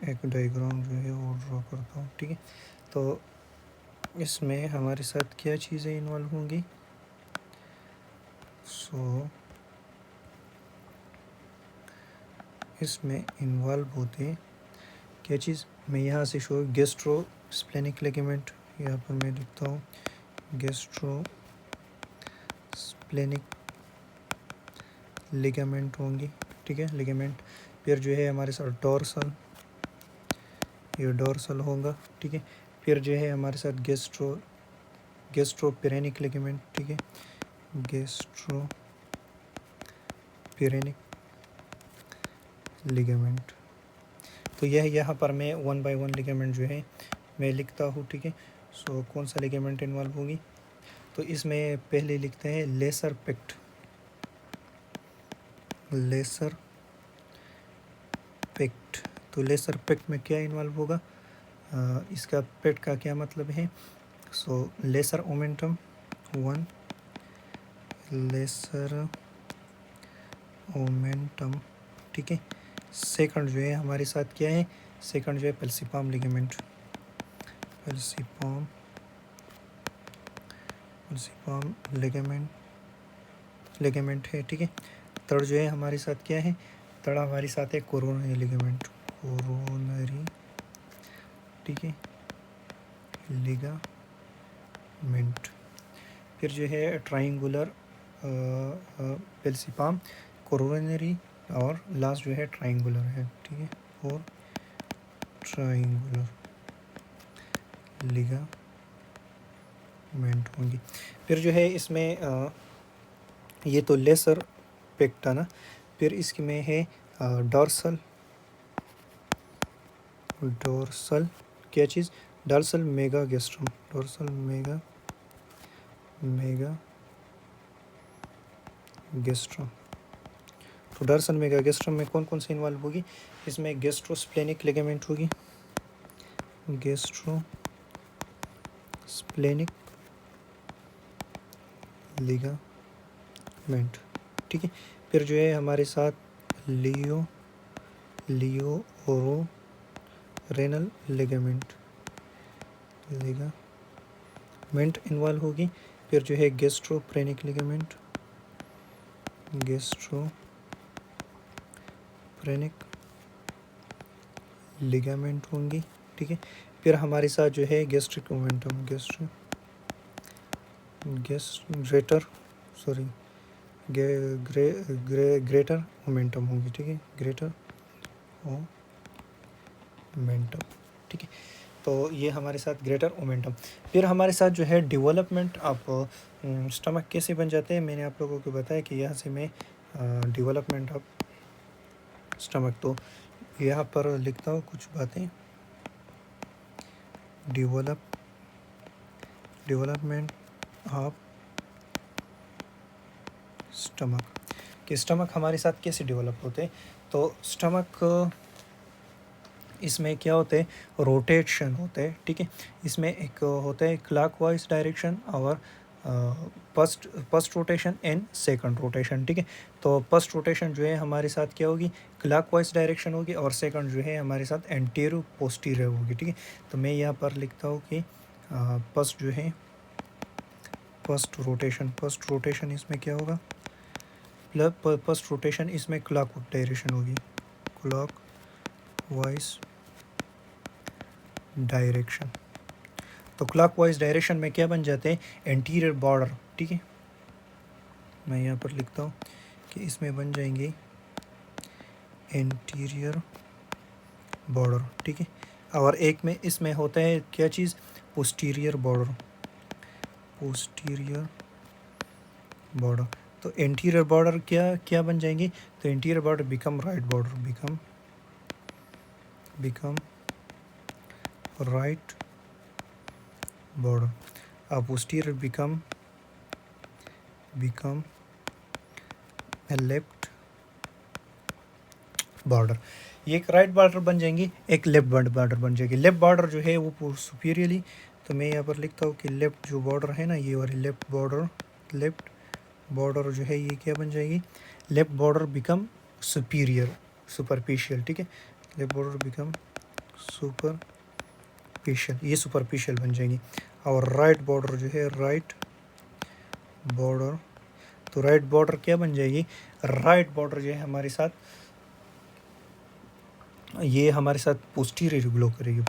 एक डायग्राम जो है वो ड्रॉ करता हूँ, ठीक है। तो इसमें हमारे साथ क्या चीज़ें इन्वॉल्व होंगी, सो इसमें इन्वॉल्व होते हैं क्या चीज़, मैं यहाँ से शो गैस्ट्रो स्प्लेनिक लिगामेंट, यहाँ पर मैं लिखता हूँ गैस्ट्रो स्प्लेनिक लिगामेंट होंगी, ठीक है, लिगामेंट। फिर जो है हमारे साथ डोर्सल, ये डोर्सल होगा, ठीक है। फिर जो है हमारे साथ गैस्ट्रोपेरेनिक लिगामेंट, ठीक है, गैस्ट्रोपेरेनिक लिगामेंट। तो यह यहाँ पर मैं 1 बाय 1 लिगामेंट जो है मैं लिखता हूँ, ठीक है। सो कौन सा लिगामेंट इन्वॉल्व होगी, तो इसमें पहले लिखते हैं लेसर पेक्ट, तो लेसर पेक्ट में क्या इन्वॉल्व होगा, इसका पेट का क्या मतलब है, सो लेसर ओमेंटम 1, लेसर ओमेंटम, ठीक है। सेकंड जो है हमारे साथ क्या है, सेकंड जो है पेल्सिपाम लिगामेंट, पेल्सिपाम लिगामेंट है, ठीक है। थर्ड जो है हमारे साथ क्या है, थर्ड हमारे साथ है कोरोनरी लिगामेंट, कोरोनरी, ठीक है, लिगामेंट। फिर जो है ट्राइंगुलर पेल्सिपाम, कोरोनरी, और लास्ट जो है ट्राइंगुलर है, ठीक है, और ट्राइंगुलर लिगामेंट होंगी। फिर जो है इसमें ये तो लेसर पेक्ट ना, फिर इसकी में है डोर्सल क्या चीज़, डोर्सल मेगा गैस्ट्रम, डोर्सल मेगा गैस्ट्रम। तो डोर्सल मेगा गैस्ट्रम में कौन कौन से इन्वॉल्व होगी, इसमें गैस्ट्रोस्प्लेनिक लिगामेंट होगी, गैस्ट्रोस्प्लेनिक लिगामेंट, ठीक है। फिर जो है हमारे साथ रेनल लिगामेंट इन्वॉल्व होगी। फिर जो है गैस्ट्रोपेरेनिक लिगामेंट, गैस्ट्रोप्रेनिक लिगामेंट होंगी, ठीक है। फिर हमारे साथ जो है गैस्ट्रिक मोमेंटम, ग्रेटर मोमेंटम होगी, ठीक है, ग्रेटर मोमेंटम, ठीक है। तो ये हमारे साथ ग्रेटर मोमेंटम। फिर हमारे साथ जो है डेवलपमेंट ऑफ स्टमक कैसे बन जाते हैं, मैंने आप लोगों को बताया कि यहाँ से मैं डेवलपमेंट ऑफ स्टमक, तो यहाँ पर लिखता हूँ कुछ बातें। डेवलपमेंट ऑफ स्टमक, कि स्टमक हमारे साथ कैसे डेवलप होते हैं। तो स्टमक इसमें क्या होते हैं, रोटेशन होते हैं, ठीक है। इसमें एक होता है क्लॉकवाइज डायरेक्शन और first rotation and second rotation, ठीक है। तो फर्स्ट रोटेशन जो है हमारे साथ क्या होगी, क्लॉकवाइज डायरेक्शन होगी, और सेकंड जो है हमारे साथ एंटीरियर पोस्टीरियर होगी, ठीक है। तो मैं यहाँ पर लिखता हूँ कि फर्स्ट जो है फर्स्ट रोटेशन इसमें क्या होगा, फर्स्ट रोटेशन इसमें क्लॉकवाइज डायरेक्शन होगी, क्लॉकवाइज डायरेक्शन। तो क्लॉकवाइज डायरेक्शन में क्या बन जाते हैं, एंटीरियर बॉर्डर, ठीक है। मैं यहाँ पर लिखता हूँ कि इसमें बन जाएंगे एंटीरियर बॉर्डर, ठीक है। और एक में इसमें होता है क्या चीज़, पोस्टीरियर बॉर्डर, तो एंटीरियर बॉर्डर क्या बन जाएंगे, तो anterior border become right border, become right border, posterior become left border. ये एक राइट बॉर्डर बन जाएंगी, एक लेफ्ट बॉर्डर बन जाएगी। लेफ्ट बॉर्डर जो है वो सुपीरियरली, तो मैं यहाँ पर लिखता हूँ कि लेफ्ट जो बॉर्डर है ना, ये वाली लेफ्ट बॉर्डर जो है ये क्या बन जाएगी, लेफ्ट बॉर्डर बिकम सुपरफिशियल, ठीक है। लेफ्ट बॉर्डर बिकम सुपरफिशियल, ये सुपरफिशियल बन जाएंगी। और राइट बॉर्डर जो है राइट बॉर्डर, तो राइट बॉर्डर क्या बन जाएगी, राइट बॉर्डर जो है हमारे साथ पोस्टीरियर ग्रो करेगी,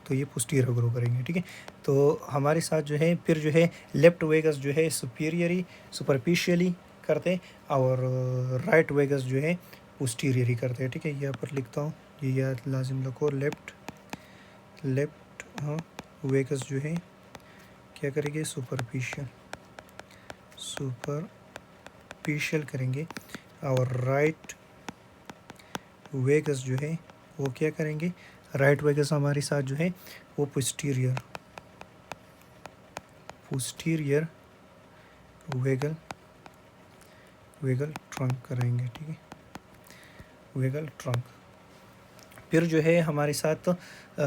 तो ये पोस्टीरियर ग्रो करेंगे, ठीक है। तो हमारे साथ जो है फिर जो है लेफ्ट वेगस जो है सुपरफिशियली करते हैं, और राइट वेगस जो है पोस्टीरियरी करते हैं, ठीक है। यहाँ पर लिखता हूँ, ये याद लाजिम रखो, लेफ्ट वेगस जो है क्या करेंगे, सुपरफिशियल करेंगे, और राइट वेगस जो है वो क्या करेंगे, राइट वेगस हमारे साथ जो है वो पोस्टीरियर वेगल ट्रंक करेंगे, ठीक है, वेगल ट्रंक। फिर जो है हमारे साथ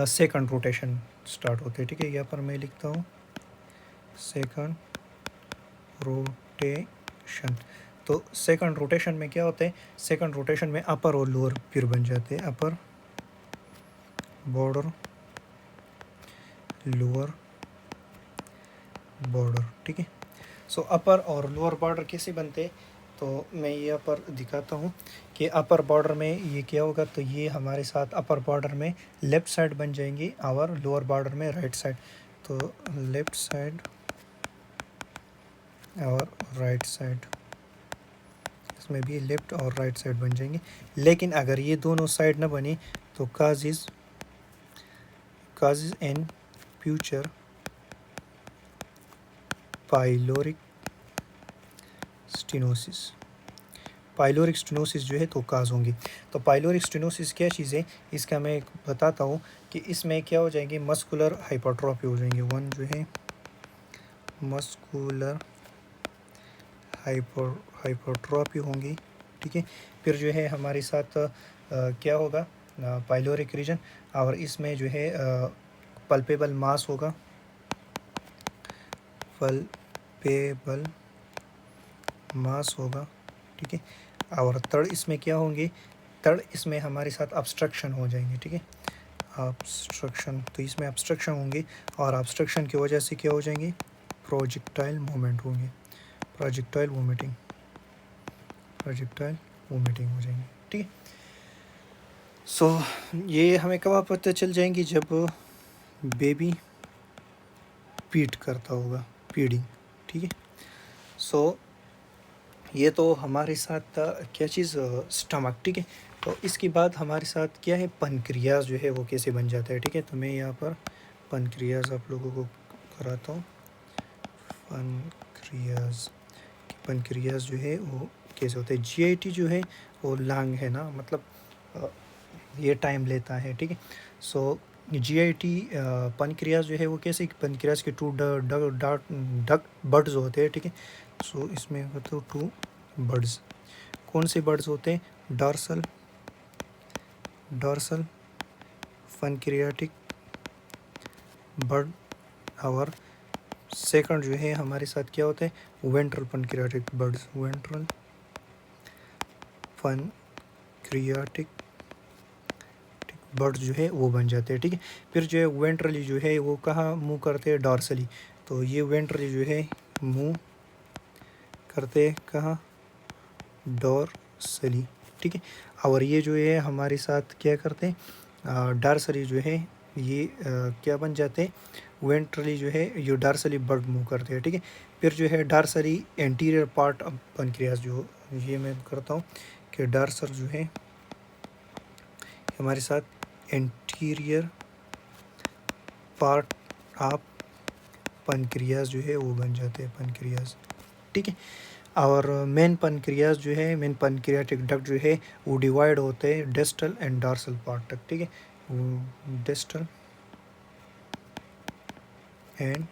सेकंड रोटेशन स्टार्ट होते हैं, ठीक है। यहाँ पर मैं लिखता हूँ सेकंड रोटेशन। तो सेकंड रोटेशन में क्या होता है, सेकंड रोटेशन में अपर और लोअर फिर बन जाते हैं, अपर बॉर्डर, लोअर बॉर्डर, ठीक है। सो अपर और लोअर बॉर्डर कैसे बनते हैं, तो मैं यहाँ पर दिखाता हूँ कि अपर बॉर्डर में ये क्या होगा, तो ये हमारे साथ अपर बॉर्डर में लेफ़्ट साइड बन जाएंगी और लोअर बॉर्डर में राइट साइड, तो लेफ़्ट साइड और राइट साइड, इसमें भी लेफ़्ट और राइट साइड बन जाएंगे। लेकिन अगर ये दोनों साइड ना बने तो causes in future pyloric stenosis जो है तो काज होंगी। तो पाइलोरिक स्टेनोसिस क्या चीज़ है, इसका मैं बताता हूँ कि इसमें क्या हो जाएंगे, मस्कुलर हाइपरट्रॉफी हो जाएंगे, वन जो है मस्कुलर हाइपरट्रॉफी होंगी, ठीक है। फिर जो है हमारे साथ क्या होगा, पाइलोरिक रीजन, और इसमें जो है पल्पेबल मास होगा, ठीक है। और थर्ड इसमें क्या होंगे, थर्ड इसमें हमारे साथ ऑब्स्ट्रक्शन हो जाएंगे, ठीक है, ऑब्स्ट्रक्शन। तो इसमें ऑब्स्ट्रक्शन होंगे और ऑब्स्ट्रक्शन की वजह से क्या हो जाएंगे, प्रोजेक्टाइल मूवमेंट होंगे, प्रोजेक्टाइल वोमिटिंग हो जाएंगे, ठीक है। सो ये हमें कब पता चल जाएंगी, जब बेबी पीट करता होगा, फीडिंग, ठीक है। सो ये तो हमारे साथ क्या चीज़, स्टमक, ठीक है। तो इसके बाद हमारे साथ क्या है, पनक्रियाज जो है वो कैसे बन जाता है, ठीक है। तो मैं यहाँ पर पनक्रियाज आप लोगों को कराता हूँ। पनक्रियाज जो है वो कैसे होते हैं। जीआईटी जो है वो लॉन्ग है ना, मतलब ये टाइम लेता है, ठीक है। सो जीआईटी पनक्रियाज जो है वो कैसे, पनक्रियाज के 2 डक बर्ड्स होते हैं, ठीक है। सो इसमें मतलब 2 बर्ड्स, कौन से बर्ड्स होते हैं, डॉर्सल पनक्रियाटिक बर्ड, और सेकंड जो है हमारे साथ क्या होता है, वेंट्रल पनक्रियाटिक बर्ड्स, वेंट्रल पनक्रियाटिक बर्ड्स जो है वो बन जाते हैं, ठीक है। फिर जो है वेंट्रली जो है वो कहाँ मूव करते हैं, डॉर्सली। तो ये वेंट्रली जो है मूव करते हैं कहाँ, डॉर्सली, ठीक है। और ये जो है हमारे साथ क्या करते हैं, डॉर्सली जो है ये क्या बन जाते हैं, वेंट्रली जो है ये डॉर्सली बर्ड मूव करते हैं, ठीक है। फिर जो है डॉर्सली एंटीरियर पार्ट ऑफ पनक्रियास, जो ये मैं करता हूँ कि डॉर्सल जो है हमारे साथ एंटीरियर पार्ट ऑफ पनक्रियास जो है वो बन जाते हैं, पनक्रियास, ठीक है। और मेन पनक्रियास जो है, मेन पनक्रियाटिक डक्ट जो है वो डिवाइड होते हैं डिस्टल एंड डॉर्सल पार्ट तक, ठीक है। वो डिस्टल एंड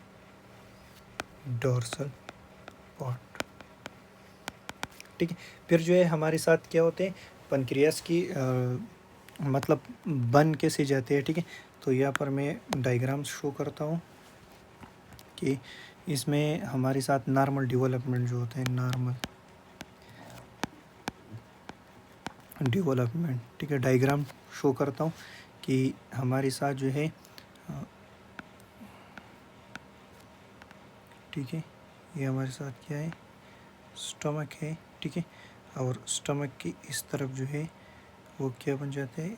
डॉर्सल पार्ट, ठीक है। फिर जो है हमारे साथ क्या होते हैं, पनक्रियास की मतलब बन कैसे जाते हैं, ठीक है। तो यहाँ पर मैं डायग्राम शो करता हूँ कि इसमें हमारे साथ नॉर्मल डेवलपमेंट जो होते हैं, नॉर्मल डेवलपमेंट, ठीक है। डायग्राम शो करता हूँ कि हमारे साथ जो है, ठीक है, ये हमारे साथ क्या है, स्टमक है, ठीक है। और स्टमक की इस तरफ जो है वो क्या बन जाते हैं,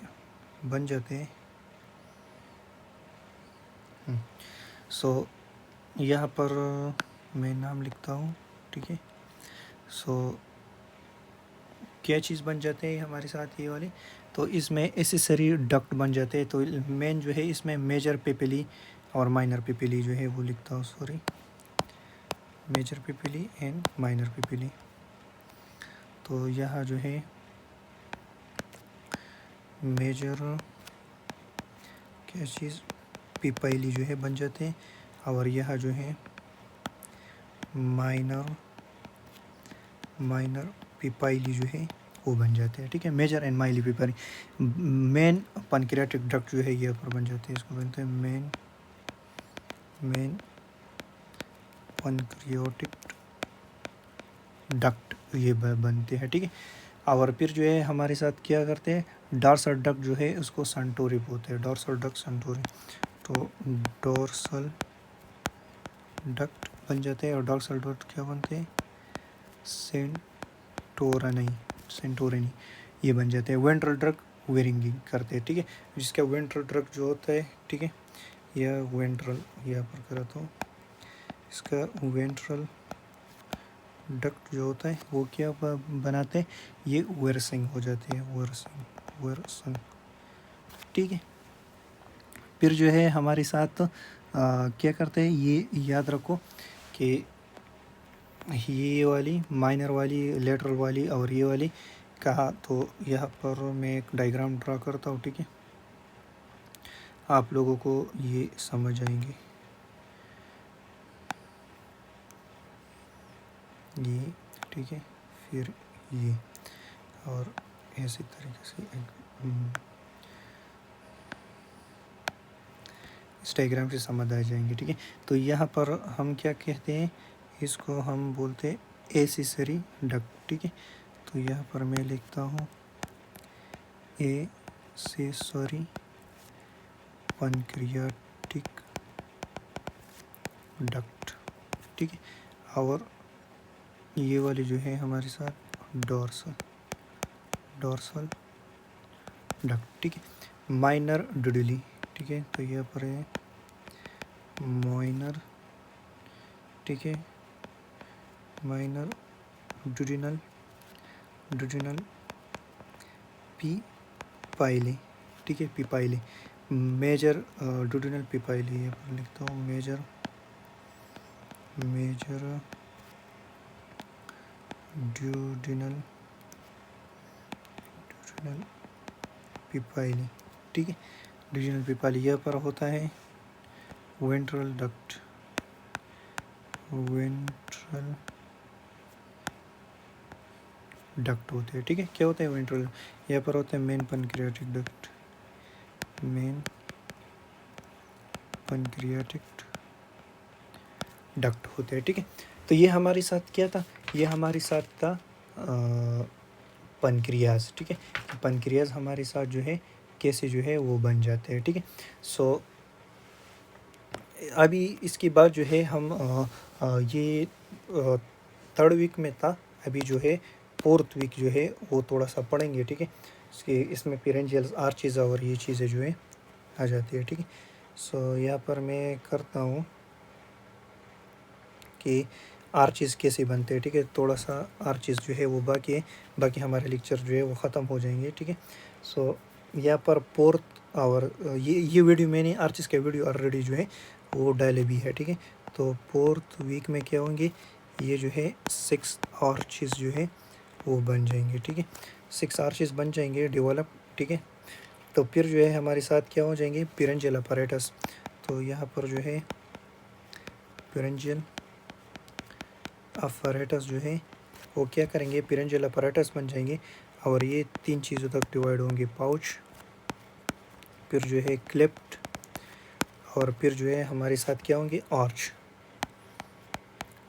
सो यहाँ पर मैं नाम लिखता हूँ, ठीक है। सो क्या चीज़ बन जाते हैं हमारे साथ ये वाले, तो इसमें एसेसरी डक्ट बन जाते हैं। तो मेन जो है इसमें मेजर पिपिली और माइनर पिपिली जो है वो लिखता हूँ, sorry, major papillae and minor papillae. तो यहाँ जो है मेजर क्या चीज़, पिपाइली जो है बन जाते हैं, और यह जो है माइनर पिपाइली जो है वो बन जाते हैं, ठीक है। Major and minor papillae, main pancreatic duct जो है ये पर बन जाते हैं, इसको बनते हैं मेन पनक्रियाटिक डक्ट ये बनते हैं, ठीक है। और फिर जो है हमारे साथ क्या करते हैं, डॉर्सल डक्ट जो है उसको संटोरी बोलते हैं, डॉर्सल डक्ट संटोरी। तो डॉर्सल डक्ट बन जाते हैं, और डॉर्सल डक्ट क्या बनते हैं, सेंटोरनी ये बन जाते हैं। वेंट्रल डक्ट वेरिंगिंग करते हैं, ठीक है। जिसका वेंट्रल डक्ट जो होता है, ठीक है, यह वेंट्रल यहाँ पर कराता हूँ, इसका वेंट्रल डक्ट जो होता है वो क्या बनाते हैं, ये वर्सिंग हो जाती है, वर्सिंग, ठीक है। फिर जो है हमारे साथ क्या करते हैं, ये याद रखो कि ये वाली माइनर वाली, लेटरल वाली और ये वाली कहा, तो यहाँ पर मैं एक डायग्राम ड्रा करता हूँ, ठीक है। आप लोगों को ये समझ आएंगे, ये, ठीक है। फिर ये, और ऐसे तरीके से इस डायग्राम से समझ आ जाएंगे, ठीक है। तो यहाँ पर हम क्या कहते हैं, इसको हम बोलते हैं एसेसरी डक्ट, ठीक है। तो यहाँ पर मैं लिखता हूँ एसेसरी पनक्रियाटिक डक्ट, ठीक है। और ये वाली जो है हमारे साथ डोर्सल डोर्सल डक्ट, ठीक है। माइनर डुडली, ठीक है, तो यहाँ पर है माइनर, ठीक है, माइनर डुडिनल डुडिनल पीपाइली, ठीक है, पीपाइली। मेजर डुडिनल पीपाइली, यहाँ पर लिखता हूँ मेजर ड्यूडिनल पीपाइली, ठीक है। ड्यूडिनल पीपाइली यहाँ पर होता है वेंट्रल डक्ट होते हैं, ठीक है। क्या होता है वेंट्रल, यहाँ पर होता है मेन पैनक्रियाटिक डक्ट होते हैं, ठीक है। तो ये हमारे साथ क्या था, ये हमारे साथ था पैनक्रियाज, ठीक है। पैनक्रियाज हमारे साथ जो है कैसे जो है वो बन जाते हैं, ठीक है। सो अभी इसके बाद जो है हम ये 3rd वीक में था, अभी जो है 4th वीक जो है वो थोड़ा सा पढ़ेंगे, ठीक है। इसमें पेरेंजियल आर्चेज और ये चीज़ें जो है आ जाती है, ठीक है। सो यहाँ पर मैं करता हूँ कि आर्चेस कैसे बनते हैं, ठीक है। थोड़ा सा आर्चेस जो है वो बाकी हमारे लेक्चर जो है वो ख़त्म हो जाएंगे, ठीक है। सो यहाँ पर 4th और ये वीडियो मैंने आर्चेस का वीडियो ऑलरेडी जो है वो डाले भी है, ठीक है। तो 4th वीक में क्या होंगे, ये जो है 6 आर्चेस जो है वो बन जाएंगे, ठीक है। 6 आर्चेस बन जाएंगे डेवलप, ठीक है। तो फिर जो है हमारे साथ क्या हो जाएंगे, पेरेंजियल अपैरेटस। तो यहाँ पर जो है पेरेंजियल अपैरेटस जो है वो क्या करेंगे, पेरेंजियल अपैरेटस बन जाएंगे और ये 3 चीज़ों तक डिवाइड होंगे, पाउच, फिर जो है क्लिप्ट, और फिर जो है हमारे साथ क्या होंगे, आर्च,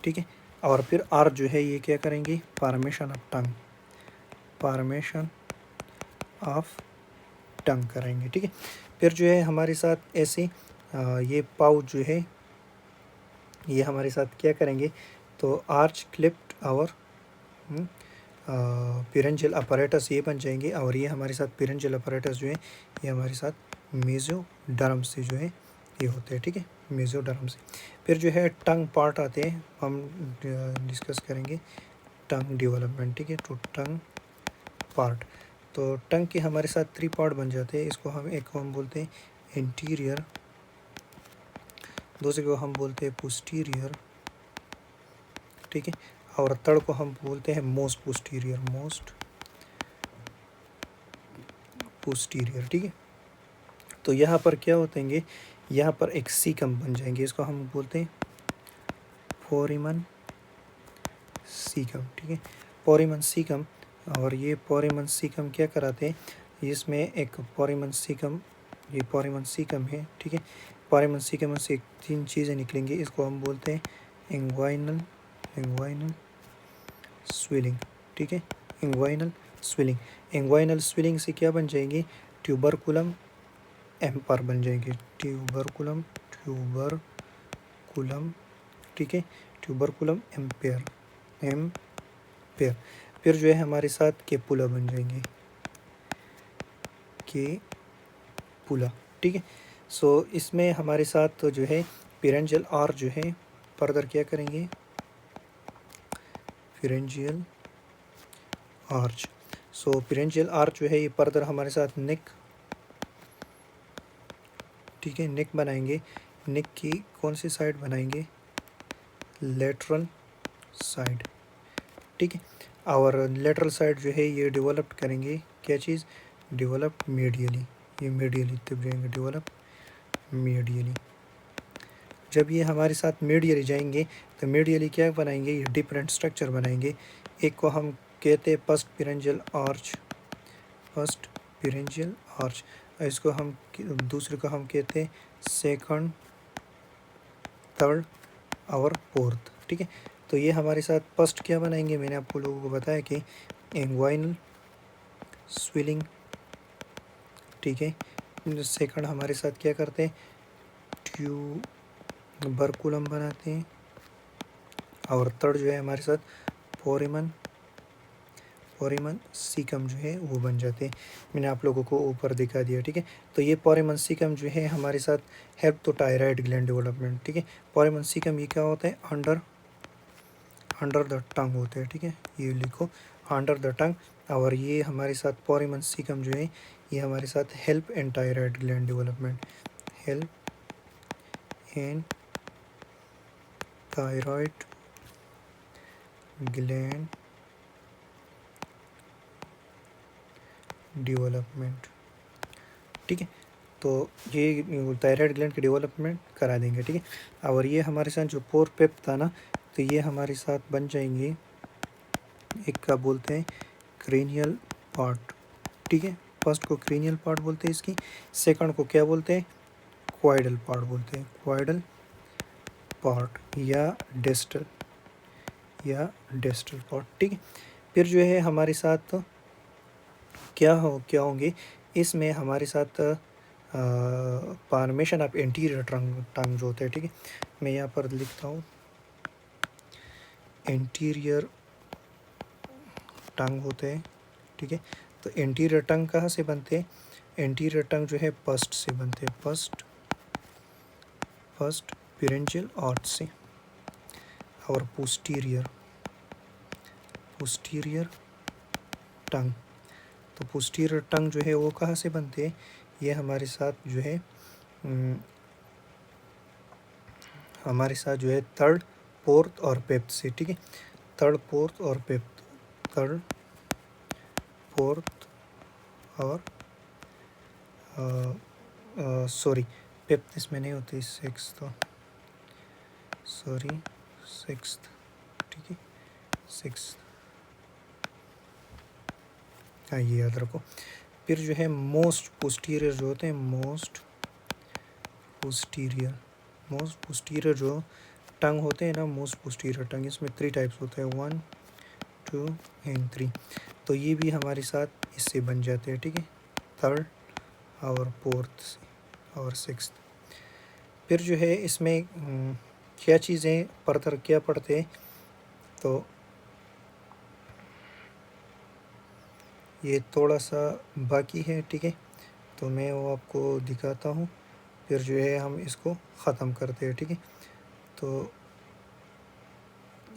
ठीक है। और फिर आर्च जो है ये क्या करेंगे, फॉर्मेशन ऑफ टंग करेंगे, ठीक है। फिर जो है हमारे साथ ऐसे ये पाउच जो है ये हमारे साथ क्या करेंगे, तो आर्च, क्लिप्ट और पेरेंजियल अपैरेटस ये बन जाएंगे, और ये हमारे साथ पेरेंजियल अपैरेटस जो है ये हमारे साथ मेसोडर्म से जो है ये होते हैं, ठीक है, मेसोडर्म से। फिर जो है टंग पार्ट आते हैं, हम डिस्कस करेंगे टंग डेवलपमेंट, ठीक है। तो टंग पार्ट, तो टंग के हमारे साथ 3 पार्ट बन जाते हैं, इसको हम एक को हम बोलते हैं इंटीरियर, दूसरे को हम बोलते हैं पोस्टीरियर, ठीक है, और थर्ड को हम बोलते हैं मोस्ट पोस्टीरियर, ठीक है। तो यहाँ पर क्या होतेंगे, यहाँ पर एक सीकम बन जाएंगे, इसको हम बोलते हैं फोरिमन सीकम, ठीक है, फोरिमन सीकम। और ये फोरिमन सीकम क्या कराते हैं, इसमें एक फोरिमन सीकम, ये फोरिमन सीकम है, ठीक है। फोरिमन सीकम से 3 चीज़ें निकलेंगी, इसको हम बोलते हैं इंग्वाइनल स्वेलिंग, ठीक है, इंग्वाइनल स्वेलिंग से क्या बन जाएंगे, ट्यूबरकुलम एम्पर बन जाएंगे, ट्यूबरकुलम, ठीक है, ट्यूबरकुलम एम्पेयर। फिर जो है हमारे साथ केपुला बन जाएंगे, केपुला, ठीक है। सो इसमें हमारे साथ तो जो है पेरेंजियल आर्च जो है फर्दर क्या करेंगे, पेरेंजियल आर्च। सो पेरेंजियल आर्च जो है ये फर्दर हमारे साथ नेक, ठीक है, नेक बनाएंगे। नेक की कौन सी साइड बनाएंगे, लेटरल साइड, ठीक है। और लेटरल साइड जो है ये डेवलप करेंगे, क्या चीज़, डेवलप मीडियली, ये मीडियली तब जाएंगे, डेवलप मीडियली। जब ये हमारे साथ मीडियली जाएंगे तो मीडियली क्या बनाएंगे, ये डिफरेंट स्ट्रक्चर बनाएंगे। एक को हम कहते हैं फर्स्ट पेरेंजियल आर्च, इसको हम दूसरे को हम कहते हैं सेकंड, थर्ड और फोर्थ, ठीक है। तो ये हमारे साथ फर्स्ट क्या बनाएंगे, मैंने आपको लोगों को बताया कि इंग्वाइनल स्वेलिंग, ठीक है। सेकंड हमारे साथ क्या करते हैं, ट्यूबरकुलम बनाते हैं, और थर्ड जो है हमारे साथ फोरेमन सीकम जो है वो बन जाते हैं। मैंने आप लोगों को ऊपर दिखा दिया, ठीक है। तो ये फोरेमन सीकम जो है हमारे साथ हेल्प तो थायराइड ग्लैंड डेवलपमेंट, ठीक है। फोरेमन सीकम ये क्या होता है, अंडर द टंग होते हैं, ठीक है। ये लिखो अंडर द टंग। और ये हमारे साथ फोरेमन सीकम जो है ये हमारे साथ help in thyroid gland development, help in thyroid gland development, ठीक है। तो ये थायराइड ग्लैंड की डेवलपमेंट करा देंगे, ठीक है। और ये हमारे साथ जो पोर पेप था ना, तो ये हमारे साथ बन जाएंगे, एक का बोलते हैं क्रेनियल पार्ट, ठीक है। फर्स्ट को क्रेनियल पार्ट बोलते हैं इसकी, सेकंड को क्या बोलते हैं, क्वाइडल पार्ट बोलते हैं, क्वाइडल पार्ट या डिस्टल पार्ट, ठीक है। फिर जो है हमारे साथ क्या होंगे, इसमें हमारे साथ फॉर्मेशन ऑफ एंटीरियर टंग जो होते हैं, ठीक है। मैं यहाँ पर लिखता हूँ एंटीरियर टंग होते हैं, ठीक है। तो एंटीरियर टंग कहाँ से बनते हैं, एंटीरियर टंग जो है फर्स्ट से बनते हैं, फर्स्ट पेरेंजियल आर्च से, और पोस्टीरियर टंग। तो पोस्टीरियर टंग जो है वो कहाँ से बनते हैं, ये हमारे साथ जो है थर्ड, फोर्थ और फिफ्थ से, ठीक है। थर्ड, फोर्थ और सॉरी फिफ्थ इसमें नहीं होती, सिक्स्थ, ठीक है, सिक्स्थ, हाँ ये याद रखो। फिर जो है मोस्ट पोस्टीरियर जो होते हैं, मोस्ट पोस्टीरियर जो टंग होते हैं ना, मोस्ट पोस्टीरियर टंग, इसमें 3 टाइप्स होते हैं, 1, 2 एंड 3। तो ये भी हमारे साथ इससे बन जाते हैं, ठीक है, थर्ड और फोर्थ और सिक्स्थ। फिर जो है इसमें क्या चीज़ें फर्दर क्या पढ़ते हैं, तो ये थोड़ा सा बाकी है, ठीक है। तो मैं वो आपको दिखाता हूँ, फिर जो है हम इसको ख़त्म करते हैं, ठीक है। तो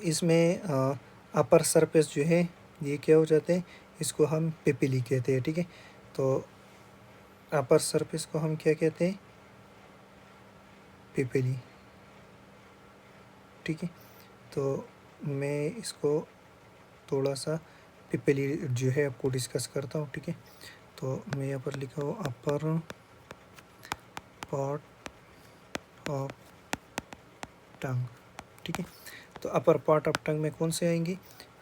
इसमें अपर सरफेस जो है ये क्या हो जाते हैं, इसको हम पिपिली कहते हैं, ठीक है। तो अपर सरफेस को हम क्या कहते हैं, पिपिली, ठीक है। तो मैं इसको थोड़ा सा पिपिली जो है आपको डिस्कस करता हूँ, ठीक है। तो मैं यहाँ पर लिखा हूँ अपर पार्ट ऑफ टंग, ठीक है। तो अपर पार्ट ऑफ टंग में कौन से आएंगे,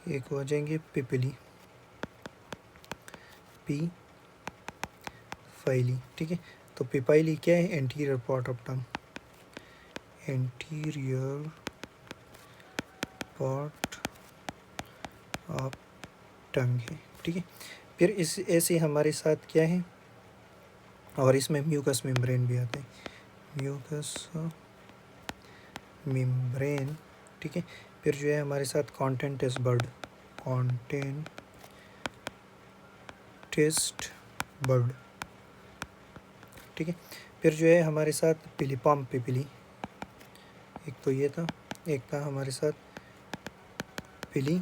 एक हो जाएंगे पिपिली, पी फाइली, ठीक है। तो पिपाइली क्या है, anterior part of tongue, anterior part of tongue है, ठीक है। फिर इस ऐसे हमारे साथ क्या है, और इसमें म्यूकस मेम्ब्रेन भी आता है, म्यूकस मेम्ब्रेन, ठीक है। फिर जो है हमारे साथ कॉन्टेंट टेस्ट बर्ड, ठीक है। फिर जो है हमारे साथ पिलीपाम पिपिली, एक तो ये था, एक था हमारे साथ पिली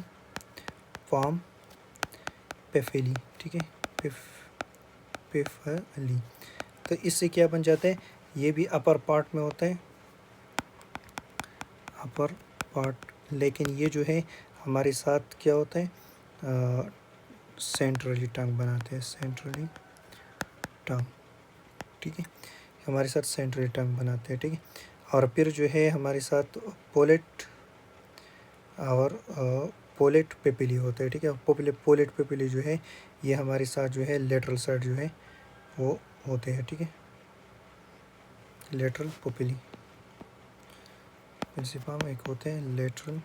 पाम पेफेली, ठीक है, पेफली। तो इससे क्या बन जाता है, ये भी अपर पार्ट में होता है, अपर पार्ट, लेकिन ये जो है हमारे साथ क्या होता है, सेंट्रली टंग बनाते हैं, सेंट्रली टंग, ठीक है, हमारे साथ सेंट्रली टंग बनाते हैं, ठीक है। और फिर जो है हमारे साथ पोलेट पेपिली होते हैं, ठीक है। पोलेट पेपिली जो है ये हमारे साथ जो है लेटरल साइड जो है वो होते हैं, ठीक है, लेटरल पेपिली, प्रिंसिपम एक होते हैं लेटरल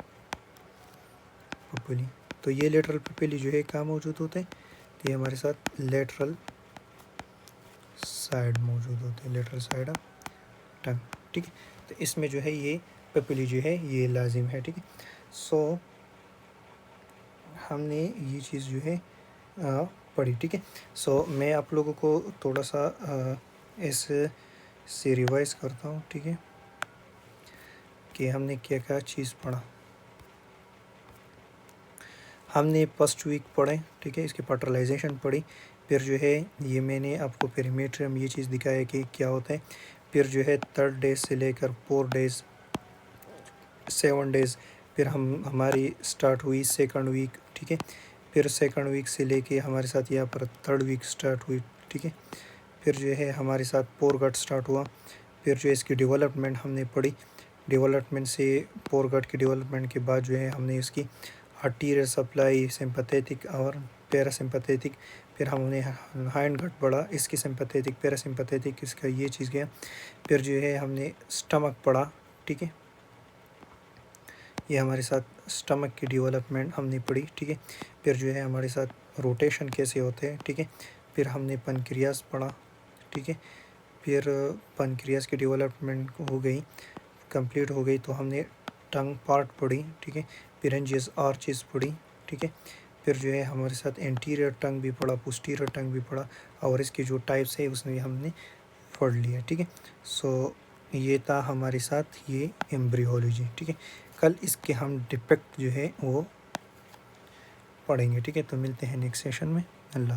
पेपिली। तो ये लेटरल पेपिली जो है कहाँ मौजूद होते हैं, तो ये हमारे साथ लेटरल साइड मौजूद होते हैं, लेटरल साइड ऑफ टंग, ठीक है। तो इसमें जो है ये पेपिली जो है ये लाजिम है, ठीक है। सो हमने ये चीज़ जो है पढ़ी, ठीक है। सो मैं आप लोगों को थोड़ा सा ऐसे से रिवाइज़ करता हूँ, ठीक है, कि हमने क्या क्या चीज़ पढ़ा। हमने फर्स्ट वीक पढ़े, ठीक है, इसकी फर्टिलाइजेशन पढ़ी, फिर जो है ये मैंने आपको पेरीमेट्रियम ये चीज़ दिखाया कि क्या होता है। फिर जो है 3rd डे से लेकर 4 डेज़ 7 डेज़, फिर हमारी स्टार्ट हुई 2nd वीक, ठीक है। फिर 2nd वीक से लेके हमारे साथ यहाँ पर 3rd वीक स्टार्ट हुई, ठीक है। फिर जो है हमारे साथ पोर गट स्टार्ट हुआ। फिर जो है इसकी डेवलपमेंट हमने पढ़ी। डेवलपमेंट से पोर गट की डेवलपमेंट के बाद जो है हमने इसकी आर्टीरियल सप्लाई, सिंपैथेटिक और पैरासिम्पैथेटिक, फिर हमने हाइंड गट पढ़ा, इसकी सिंपैथेटिक पैरासिम्पैथेटिक इसका ये चीज़ गया। फिर जो है हमने स्टमक पढ़ा, ठीक है, ये हमारे साथ स्टमक की डेवलपमेंट हमने पढ़ी, ठीक है। फिर जो है हमारे साथ रोटेशन कैसे होते हैं, ठीक है। फिर हमने पनक्रियास पढ़ा, ठीक है। फिर पनक्रियास की डेवलपमेंट हो गई, कंप्लीट हो गई, तो हमने टंग पार्ट पढ़ी, ठीक है। फिरेंजियस आर्चेस पढ़ी, ठीक है। फिर जो है हमारे साथ एंटीरियर टंग भी पढ़ा, पोस्टीरियर टंग भी पढ़ा, और इसकी जो टाइप्स है उसमें हमने पढ़ लिया, ठीक है। सो ये था हमारे साथ ये एम्ब्रियोलॉजी, ठीक है। कल इसके हम डिफेक्ट जो है वो पढ़ेंगे, ठीक है। तो मिलते हैं नेक्स्ट सेशन में। अल्लाह।